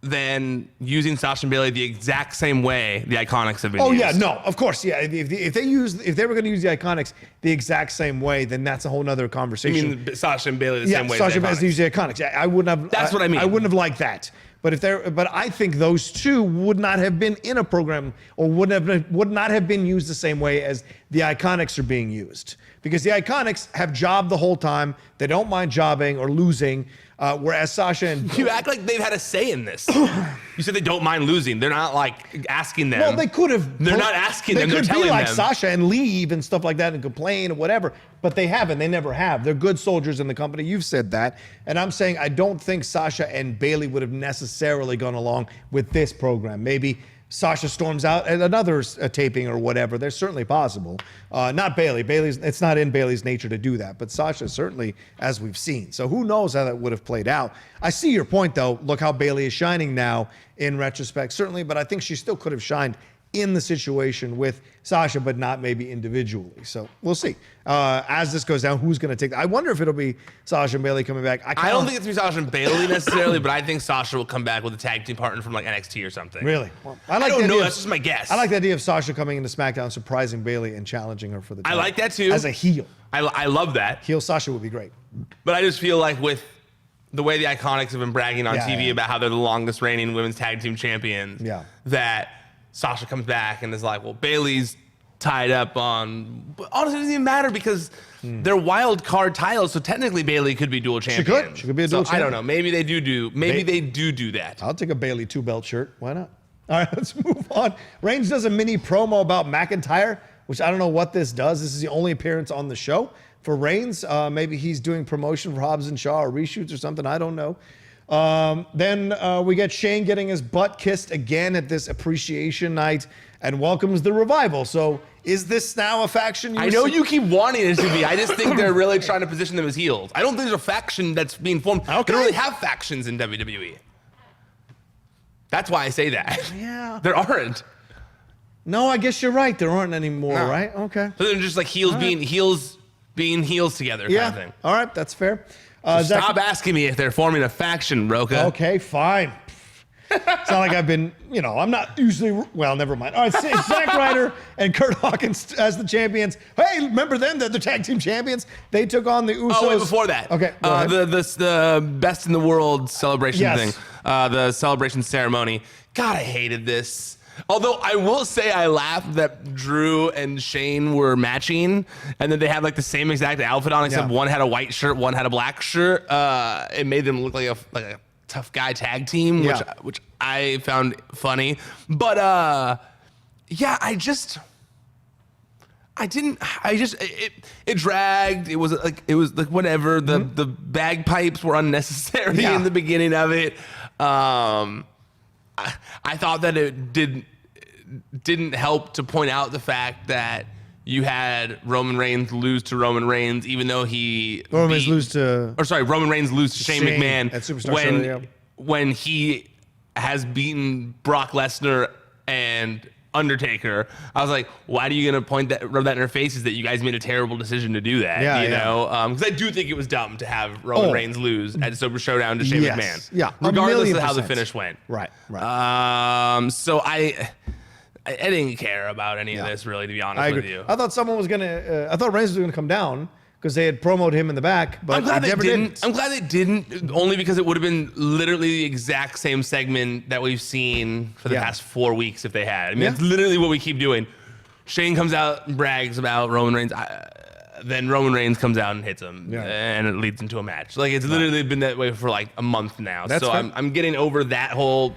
than using Sasha and Bayley the exact same way the IIconics have been used? Oh yeah, no, of course, yeah. If they were going to use the IIconics the exact same way, then that's a whole nother conversation. I mean Sasha and Bayley the same way. Sasha and Bayley use the IIconics. Yeah, I wouldn't have. That's what I mean. I wouldn't have liked that. But I think those two would not have been in a program or would not have been used the same way as the IIconics are being used. Because the IIconics have jobbed the whole time. They don't mind jobbing or losing. Whereas Sasha and... You act like they've had a say in this. You said they don't mind losing. They're not like asking them. Well, they could have... They're not asking them. They're telling them. They could be like Sasha and leave and stuff like that and complain or whatever. But they haven't. They never have. They're good soldiers in the company. You've said that. And I'm saying I don't think Sasha and Bayley would have necessarily gone along with this program. Maybe Sasha storms out at another taping or whatever. They're certainly possible. Not Bayley. It's not in Bayley's nature to do that. But Sasha certainly, as we've seen. So who knows how that would have played out. I see your point, though. Look how Bayley is shining now in retrospect, certainly. But I think she still could have shined in the situation with Sasha, but not maybe individually. So we'll see. As this goes down, who's going to take that? I wonder if it'll be Sasha and Bayley coming back. I don't think it's going to be Sasha and Bayley necessarily, but I think Sasha will come back with a tag team partner from like NXT or something. Really? Well, I don't know. That's just my guess. I like the idea of Sasha coming into SmackDown, surprising Bayley and challenging her for the title. I like that too. As a heel. I love that. Heel Sasha would be great. But I just feel like with the way the IIconics have been bragging on TV about how they're the longest reigning women's tag team champions, that Sasha comes back and is like, well, Bayley's tied up on... But honestly, it doesn't even matter because they're wild card titles, so technically Bayley could be dual champion. She could be a dual champion. I don't know. Maybe they do that. I'll take a Bayley 2-belt shirt. Why not? All right, let's move on. Reigns does a mini promo about McIntyre, which I don't know what this does. This is the only appearance on the show for Reigns. Maybe he's doing promotion for Hobbs and Shaw or reshoots or something. I don't know. Then we get Shane getting his butt kissed again at this appreciation night and welcomes the revival. So is this now a faction? I know you keep wanting it to be. I just think they're really trying to position them as heels. I don't think there's a faction that's being formed. Okay. They don't really have factions in WWE. That's why I say that. Yeah. There aren't. No, I guess you're right. There aren't anymore, right? Okay. So they're just like heels being heels together kind of thing. All right, that's fair. Stop asking me if they're forming a faction, Rocha. Okay, fine. It's not like I've been, I'm not usually, well, never mind. All right, it's Zack Ryder and Curt Hawkins as the champions. Hey, remember them? They're the tag team champions. They took on the Usos. Oh, wait, before that. Okay, the best in the world celebration thing. The celebration ceremony. God, I hated this. Although I will say I laughed that Drew and Shane were matching and then they had like the same exact outfit on except one had a white shirt, one had a black shirt. It made them look like a tough guy tag team, which I found funny. But it dragged. It was like whatever. The bagpipes were unnecessary in the beginning of it. I thought that it didn't help to point out the fact that you had Roman Reigns lose to Roman Reigns, even though Roman Reigns lose to Shane McMahon at Superstar when he has beaten Brock Lesnar and Undertaker. I was like, why are you gonna rub that in their faces that you guys made a terrible decision to do that? Because I do think it was dumb to have Roman Reigns lose at Super Showdown to Shane McMahon. Yeah, regardless of how the finish went. Right. So I didn't care about any of this, really, to be honest with you. I thought I thought Reigns was gonna come down because they had promoted him in the back, but I'm glad they didn't. I'm glad they didn't, only because it would have been literally the exact same segment that we've seen for the past 4 weeks if they had. I mean, it's literally what we keep doing. Shane comes out and brags about Roman Reigns. Then Roman Reigns comes out and hits him, and it leads into a match. Like, it's literally been that way for like a month now. That's fair. I'm getting over that whole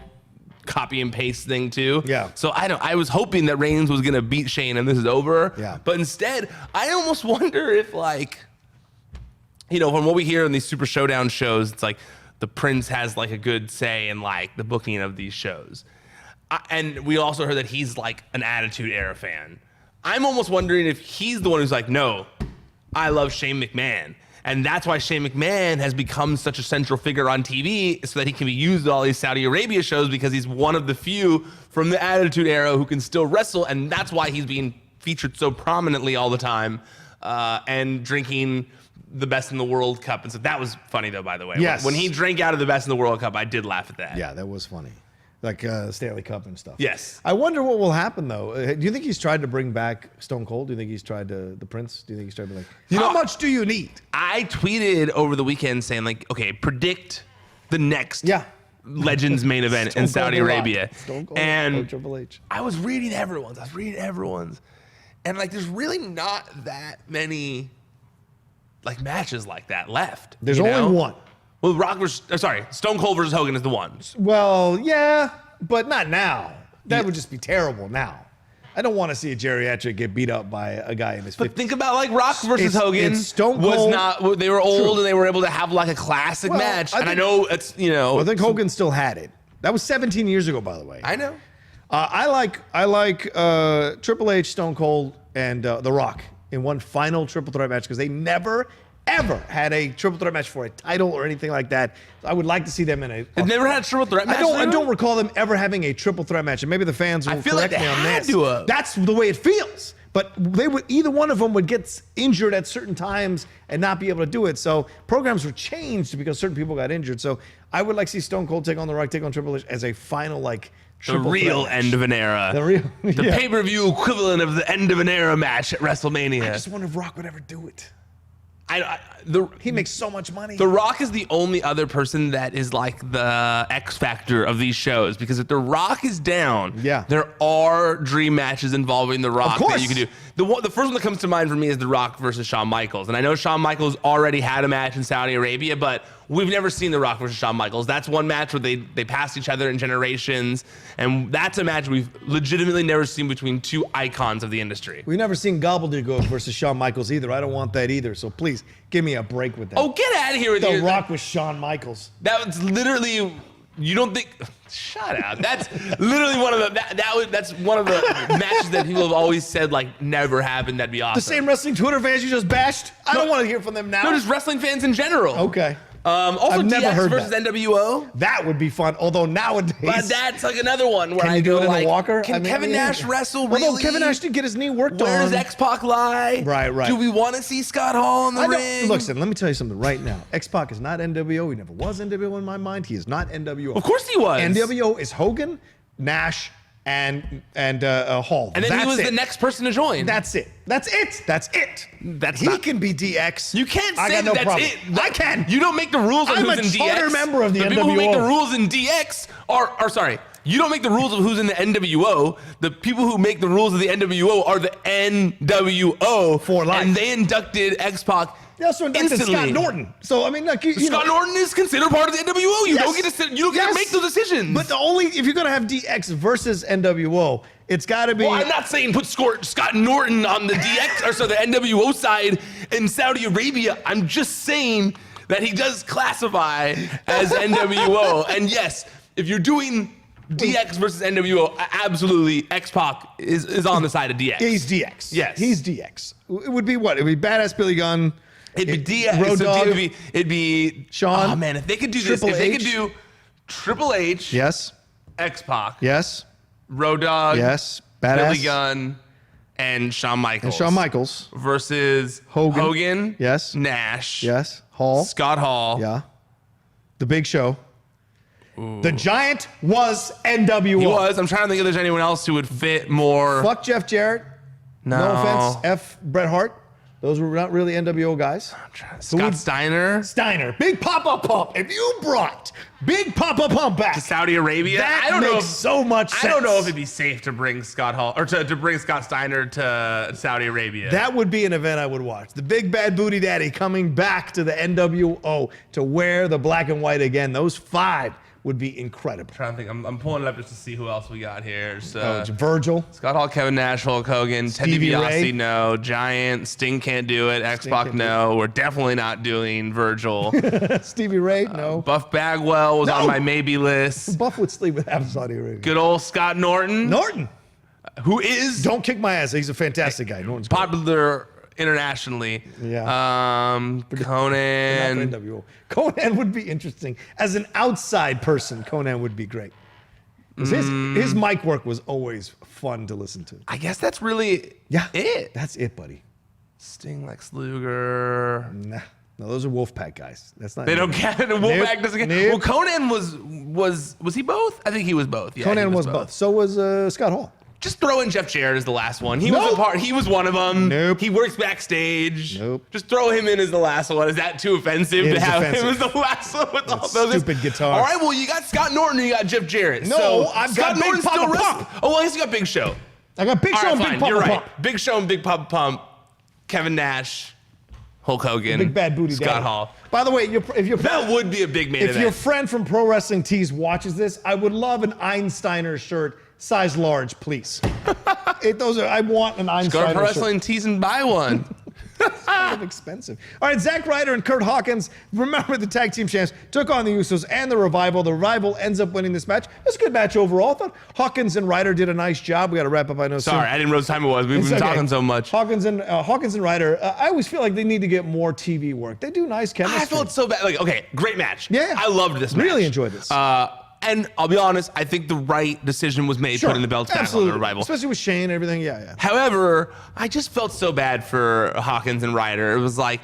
copy and paste thing too. Yeah. So I was hoping that Reigns was gonna beat Shane and this is over. Yeah. But instead, I almost wonder if from what we hear in these Super Showdown shows, it's like the Prince has like a good say in like the booking of these shows. And we also heard that he's like an Attitude Era fan. I'm almost wondering if he's the one who's like, no, I love Shane McMahon. And that's why Shane McMahon has become such a central figure on TV, so that he can be used at all these Saudi Arabia shows, because he's one of the few from the Attitude Era who can still wrestle. And that's why he's being featured so prominently all the time, and drinking the Best in the World Cup. And so that was funny, though, by the way. Yes. When he drank out of the Best in the World Cup, I did laugh at that. Yeah, that was funny. Like Stanley Cup and stuff. Yes. I wonder what will happen, though. Do you think he's tried to bring back Stone Cold? Do you think he's tried to, the Prince? Do you think he's tried to be like, how much do you need? I tweeted over the weekend saying, like, okay, predict the next Legends main event in Saudi Arabia. Stone Cold and or Triple H. I was reading everyone's. And, like, there's really not that many, like, matches like that left. There's only one. Well, Stone Cold versus Hogan is the one. Well, yeah, but not now. That would just be terrible now. I don't want to see a geriatric get beat up by a guy in his 50s. But think about, like, Rock versus Hogan. Stone Cold. They were old, and they were able to have, like, a classic match. I know it's, I think Hogan still had it. That was 17 years ago, by the way. I know. I like Triple H, Stone Cold, and The Rock in one final triple threat match, because they never ever had a triple threat match for a title or anything like that. I would like to see them in a. They've never had a triple threat match. I don't recall them ever having a triple threat match, and maybe the fans will correct me on this. That's the way it feels. But either one of them would get injured at certain times and not be able to do it. So programs were changed because certain people got injured. So I would like to see Stone Cold take on The Rock, take on Triple H as a final, like, the real end of an era. The pay-per-view equivalent of the end of an era match at WrestleMania. I just wonder if Rock would ever do it. He makes so much money. The Rock is the only other person that is like the X factor of these shows, because if The Rock is down, there are dream matches involving The Rock that you can do. The first one that comes to mind for me is The Rock versus Shawn Michaels. And I know Shawn Michaels already had a match in Saudi Arabia, but we've never seen The Rock versus Shawn Michaels. That's one match where they passed each other in generations, and that's a match we've legitimately never seen between two icons of the industry. We've never seen Gobbledygook versus Shawn Michaels either. I don't want that either, so please give me a break with that. Oh, get out of here with The Rock with Shawn Michaels. That was literally, you don't think, shut up. That's literally one of the, that's one of the matches that people have always said, like, never happened. That'd be awesome. The same wrestling Twitter fans you just bashed? I don't want to hear from them now. No, just wrestling fans in general. Okay. Also, I've never DX heard versus that. NWO. That would be fun. Although nowadays, but that's like another one where can I you do go it in like, a walker? Can Kevin Nash wrestle? Really? Although Kevin Nash did get his knee worked on. Where does X-Pac lie? Right. Do we want to see Scott Hall in the ring? Listen, let me tell you something right now. X-Pac is not NWO. He never was NWO in my mind. He is not NWO. Of course he was. NWO is Hogan, Nash, and Hall. And then he was the next person to join. That's it. He can be DX. You can't I say got no that's problem. it. I can. You don't make the rules on who's in DX. I'm a charter member of the NWO. People who make the rules in DX are sorry. You don't make the rules of who's in the NWO. The people who make the rules of the NWO are the NWO. For life. And they inducted X-Pac. They also inducted Scott Norton. So I mean, like, Scott Norton is considered part of the NWO. You don't get to make those decisions. But if you're gonna have DX versus NWO, it's got to be. Well, I'm not saying put Scott Norton on the DX or the NWO side in Saudi Arabia. I'm just saying that he does classify as NWO. And yes, if you're doing DX versus NWO, absolutely, X-Pac is on the side of DX. He's DX. Yes, he's DX. It would be what? It would be Badass Billy Gunn. It'd be DX. Road Dogg. It'd be Sean. Oh man, if they could do this, if they could do Triple H. Yes. X-Pac. Yes. Road Dogg. Yes. Badass. Billy Gunn. And Shawn Michaels. Versus Hogan. Yes. Nash. Yes. Hall. Scott Hall. Yeah. The Big Show. Ooh. The Giant was NWO. He was. I'm trying to think if there's anyone else who would fit more. Fuck Jeff Jarrett. No. No offense. F. Bret Hart. Those were not really NWO guys. Scott Steiner. Big Papa Pump. If you brought Big Papa Pump back to Saudi Arabia, that makes so much sense. I don't know if it'd be safe to bring Scott Hall or to bring Scott Steiner to Saudi Arabia. That would be an event I would watch. The Big Bad Booty Daddy coming back to the NWO to wear the black and white again. Those 5 would be incredible. I'm trying to think. I'm pulling it up just to see who else we got here. So, Virgil. Scott Hall, Kevin Nash, Hulk Hogan, Ted DiBiase, no. Giant, Sting can't do it. X-Pac, no. We're definitely not doing Virgil. Stevie Ray, no. Buff Bagwell was on my maybe list. Buff would sleep with half Saudi Arabia. Good old Scott Norton. Norton. Who is... Don't kick my ass. He's a fantastic guy. Norton's popular internationally. Yeah. Conan. NWO. Conan would be interesting. As an outside person, Conan would be great. 'Cause his mic work was always fun to listen to. I guess that's really it. That's it, buddy. Sting, Lex Luger. Nah. No, those are Wolfpack guys. That's not. They don't count. Wolfpack doesn't count. Nope. Well, Conan was he both? I think he was both. Yeah, Conan was both. So was Scott Hall. Just throw in Jeff Jarrett as the last one. He was a part. He was one of them. Nope. He works backstage. Nope. Just throw him in as the last one. Is that too offensive to have him as the last one with all those stupid guitar? All right. Well, you got Scott Norton and you got Jeff Jarrett. No, so I've Scott got Big Norton's Papa still Pump. Oh, well, I guess you got Big Show. I got Big Show and Big Papa You're right. Pump. Big Show and Big Papa Pump. Kevin Nash. Hulk Hogan. Big Bad Booty Scott Daddy. Hall. By the way, if your That would be a big main event. If your friend from Pro Wrestling Tees watches this, I would love an Einsteiner shirt, size large, please. I want an Einsteiner Go to Pro shirt. Wrestling Tees and buy one. It's kind of expensive. All right, Zack Ryder and Curt Hawkins, remember the tag team champs, took on the Usos and the Revival. The Revival ends up winning this match. It was a good match overall. I thought Hawkins and Ryder did a nice job. We got to wrap up, I know. Sorry, I didn't realize what time it was. We've been talking so much. Hawkins and Ryder, I always feel like they need to get more TV work. They do nice chemistry. I felt so bad. Like, okay, great match. Yeah. I loved this match. Really enjoyed this. And I'll be honest, I think the right decision was made putting the belts back on the Revival. Especially with Shane and everything. Yeah. However, I just felt so bad for Hawkins and Ryder. It was like,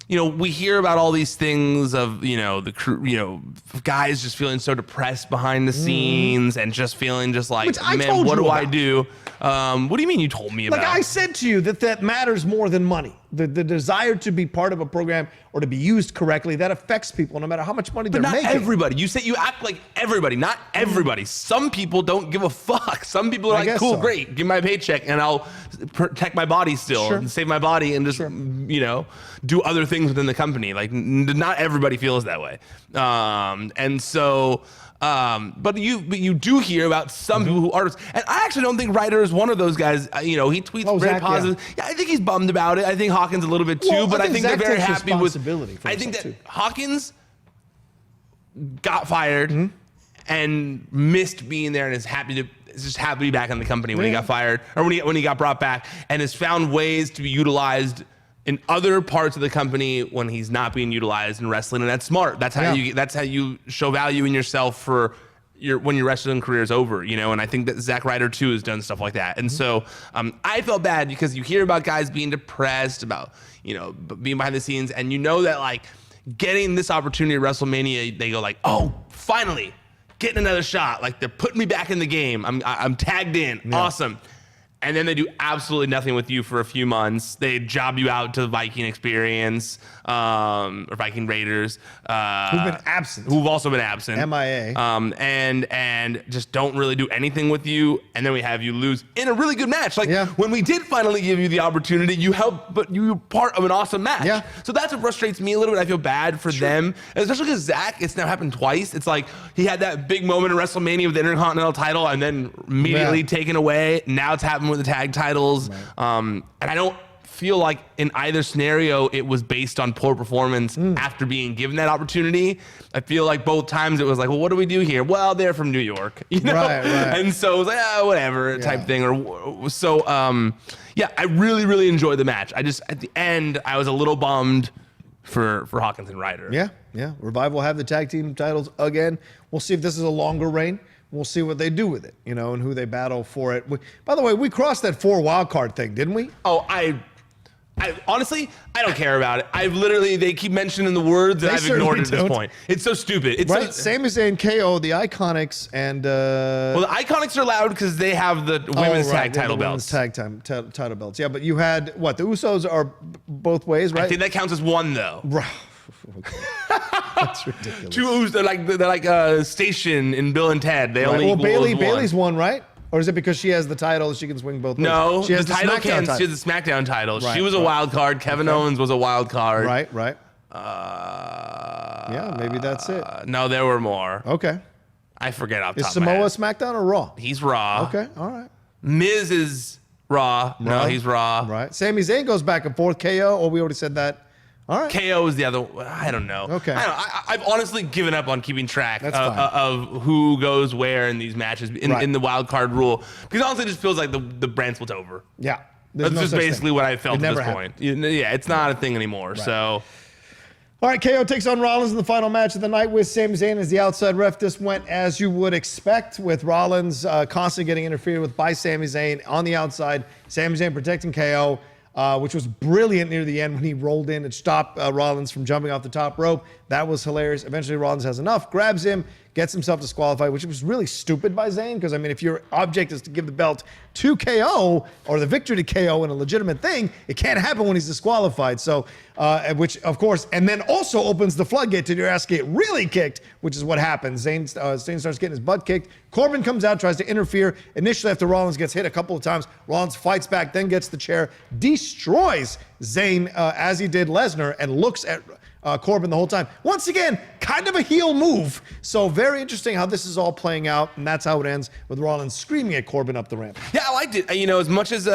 we hear about all these things of, the crew, guys just feeling so depressed behind the scenes and just feeling just like, man, what do I do? What do you mean you told me about? Like I said to you that matters more than money. The desire to be part of a program or to be used correctly, that affects people no matter how much money they're making. Not everybody. You act like everybody. Not everybody. Some people don't give a fuck. Some people are like, cool, great, give my paycheck and I'll protect my body still and save my body and just, do other things within the company. Like not everybody feels that way. And so... but you do hear about some people who are, and I actually don't think Ryder is one of those guys. He tweets very positive. Yeah, I think he's bummed about it. I think Hawkins a little bit too, but I think they're very happy with. I think that Hawkins got fired and missed being there, and is just happy to be back in the company when he got fired or when he got brought back, and has found ways to be utilized in other parts of the company when he's not being utilized in wrestling, and that's smart. That's how you show value in yourself for when your wrestling career is over, And I think that Zack Ryder too has done stuff like that. And so I felt bad because you hear about guys being depressed about being behind the scenes, and that like getting this opportunity at WrestleMania, they go like, oh, finally getting another shot. Like they're putting me back in the game. I'm tagged in. Yeah. Awesome. And then they do absolutely nothing with you for a few months. They job you out to the Viking Experience or Viking Raiders, who've been absent, who've also been absent, MIA, and just don't really do anything with you. And then we have you lose in a really good match. Like when we did finally give you the opportunity, you helped, but you were part of an awesome match. Yeah. So that's what frustrates me a little bit. I feel bad for them, especially because Zack. It's now happened twice. It's like he had that big moment in WrestleMania with the Intercontinental title, and then immediately taken away. Now it's happened with the tag titles, and I don't feel like in either scenario it was based on poor performance after being given that opportunity. I feel like both times it was like, well, what do we do here? Well, they're from New York, Right. And so it was like, whatever type thing. Or so, I really, really enjoyed the match. I just at the end I was a little bummed for Hawkins and Ryder. Yeah. Revival have the tag team titles again. We'll see if this is a longer reign. We'll see what they do with it, and who they battle for it. By the way, we crossed that 4 wild card thing, didn't we? Oh, I honestly, I don't care about it. They keep mentioning the words and I've ignored it at this point. It's so stupid. It's right. Sami Zayn, KO, the IIconics, and well, the IIconics are allowed because they have the women's tag title belts. Title belts. Yeah, but you had what? The Usos are both ways, right? I think that counts as one though. That's ridiculous. Two Usos, they're like a station in Bill and Ted. They only Bailey's one, right? Or is it because she has the title, she can swing both ways? No, she has the title can. She has the SmackDown title. Right, she was a wild card. Kevin Owens was a wild card. Right. Yeah, maybe that's it. No, there were more. Okay. I forget off the top Is of my head. Samoa SmackDown or Raw? He's Raw. Okay, all right. Miz is Raw. No, he's Raw. Right. Sami Zayn goes back and forth. KO, or we already said that. All right. KO is the other. I don't know. Okay. I've honestly given up on keeping track of who goes where in these matches in the wild card rule, because honestly, it just feels like the brand split's over. Yeah. That's no just such basically thing. what I felt It at never this point. Yeah, it's not a thing anymore. So. All right, KO takes on Rollins in the final match of the night with Sami Zayn as the outside ref. This went as you would expect, with Rollins constantly getting interfered with by Sami Zayn on the outside. Sami Zayn protecting KO, which was brilliant near the end when he rolled in and stopped Rollins from jumping off the top rope. That was hilarious. Eventually, Rollins has enough, grabs him, gets himself disqualified, which was really stupid by Zayn, because, I mean, if your object is to give the belt to KO or the victory to KO in a legitimate thing, it can't happen when he's disqualified. So, which, of course, and then also opens the floodgate to your ass get really kicked, which is what happens. Zayn starts getting his butt kicked. Corbin comes out, tries to interfere. Initially, after Rollins gets hit a couple of times, Rollins fights back, then gets the chair, destroys Zayn as he did Lesnar, and looks at Corbin the whole time. Once again, kind of a heel move. So very interesting how this is all playing out, and that's how it ends with Rollins screaming at Corbin up the ramp. Yeah, I liked it. As much as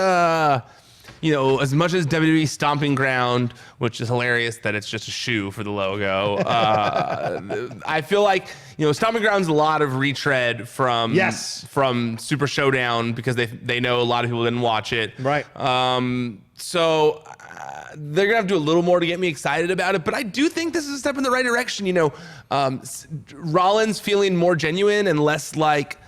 WWE Stomping Ground, which is hilarious that it's just a shoe for the logo. I feel like Stomping Ground's a lot of retread from Super Showdown, because they know a lot of people didn't watch it. Right. So they're gonna have to do a little more to get me excited about it, but I do think this is a step in the right direction. Rollins feeling more genuine and less like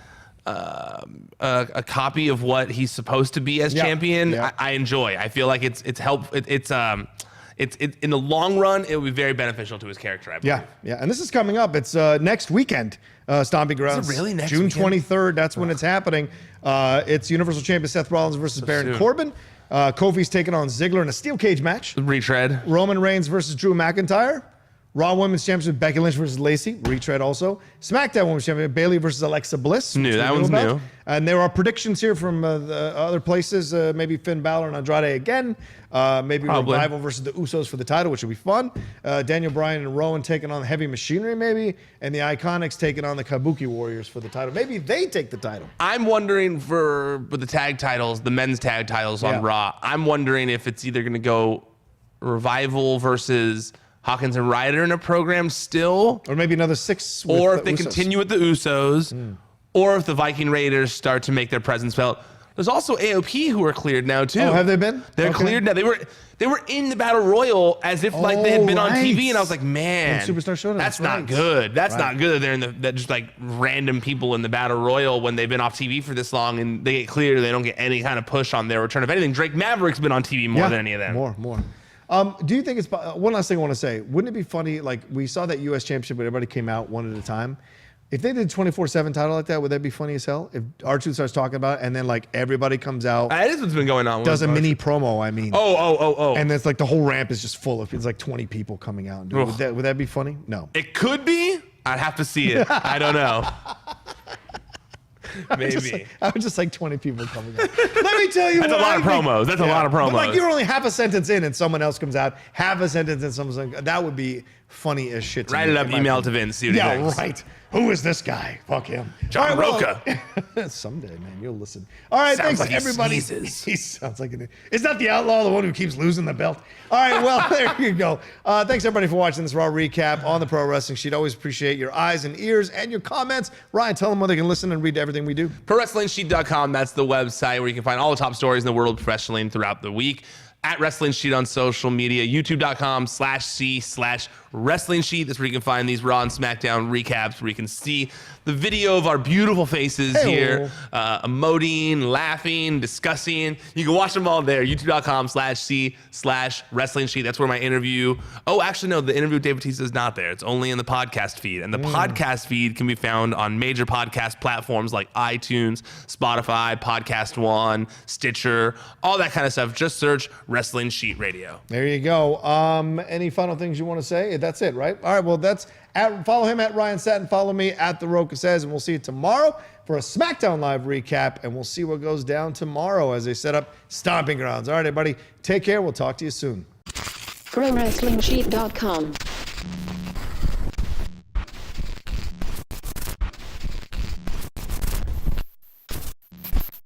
a copy of what he's supposed to be as champion. I enjoy. I feel like it's helpful. It's in the long run, it will be very beneficial to his character, I believe. Yeah. And this is coming up. It's next weekend. Stomping Grounds. Is it really next June weekend? 23rd. That's when it's happening. It's Universal Champion Seth Rollins versus Baron Corbin. Kofi's taking on Ziggler in a steel cage match. Retread. Roman Reigns versus Drew McIntyre. Raw Women's Championship, Becky Lynch versus Lacey. Retread also. SmackDown Women's Championship, Bayley versus Alexa Bliss. That one's new. And there are predictions here from the other places. Maybe Finn Balor and Andrade again. Maybe Probably. Revival versus the Usos for the title, which would be fun. Daniel Bryan and Rowan taking on the Heavy Machinery, maybe. And the IIconics taking on the Kabuki Warriors for the title. Maybe they take the title. I'm wondering for the tag titles, the men's tag titles on Raw, I'm wondering if it's either going to go Revival versus Hawkins and Ryder in a program still, Or maybe another 6 with or if the they Usos. continue with the Usos, or if the Viking Raiders start to make their presence felt. There's also AOP who are cleared now too. Oh, have they been? They're cleared now. They were in the Battle Royal as if like they had been on TV, and I was like, man, Superstar Showdown, that's that's not right. good. That's not good. They're in that just like random people in the Battle Royal when they've been off TV for this long, and they get cleared. They don't get any kind of push on their return. If anything, Drake Maverick's been on TV more than any of them. More. Do you think it's one last thing I want to say? Wouldn't it be funny? Like we saw that U.S. Championship, but everybody came out one at a time. If they did 24/7 title like that, would that be funny as hell? If R2 starts talking about it, and then like everybody comes out, That is what's been going on. does a mini promo. I mean, Oh. and it's like the whole ramp is just full of it's like 20 people coming out. Would that be funny? No. It could be. I'd have to see it. I don't know. Maybe. I would just like 20 people coming out. Let me tell you That's what a lot I of think. promos. That's a lot of promos. But like you're only half a sentence in and someone else comes out, half a sentence and someone's like, that would be funny as shit to Write me, it up, in my email opinion. to Vince. See what he thinks. Right. Who is this guy? Fuck him. John Rocha. Someday, man, you'll listen. All right, Sounds thanks like he everybody. sneezes. He sounds like an. Is that the outlaw, the one who keeps losing the belt? All right, well, there you go. Thanks everybody for watching this Raw recap on the Pro Wrestling Sheet. Always appreciate your eyes and ears and your comments. Ryan, tell them where they can listen and read everything we do. ProWrestlingSheet.com. That's the website where you can find all the top stories in the world of pro wrestling throughout the week. At Wrestling Sheet on social media, youtube.com/C/Wrestling Sheet. That's where you can find these Raw and SmackDown recaps, where you can see the video of our beautiful faces here, emoting, laughing, discussing. You can watch them all there. youtube.com/C/Wrestling Sheet. That's where my interview. Oh, actually, no, the interview with Dave Bautista is not there. It's only in the podcast feed. And the podcast feed can be found on major podcast platforms like iTunes, Spotify, Podcast One, Stitcher, all that kind of stuff. Just search Wrestling Sheet Radio. There you go. Any final things you want to say? That's it, right? All right, well, follow him at Ryan Satin. Follow me at The Rocha Says, and we'll see you tomorrow for a SmackDown Live recap, and we'll see what goes down tomorrow as they set up Stomping Grounds. All right, everybody, take care. We'll talk to you soon. ProWrestlingSheet.com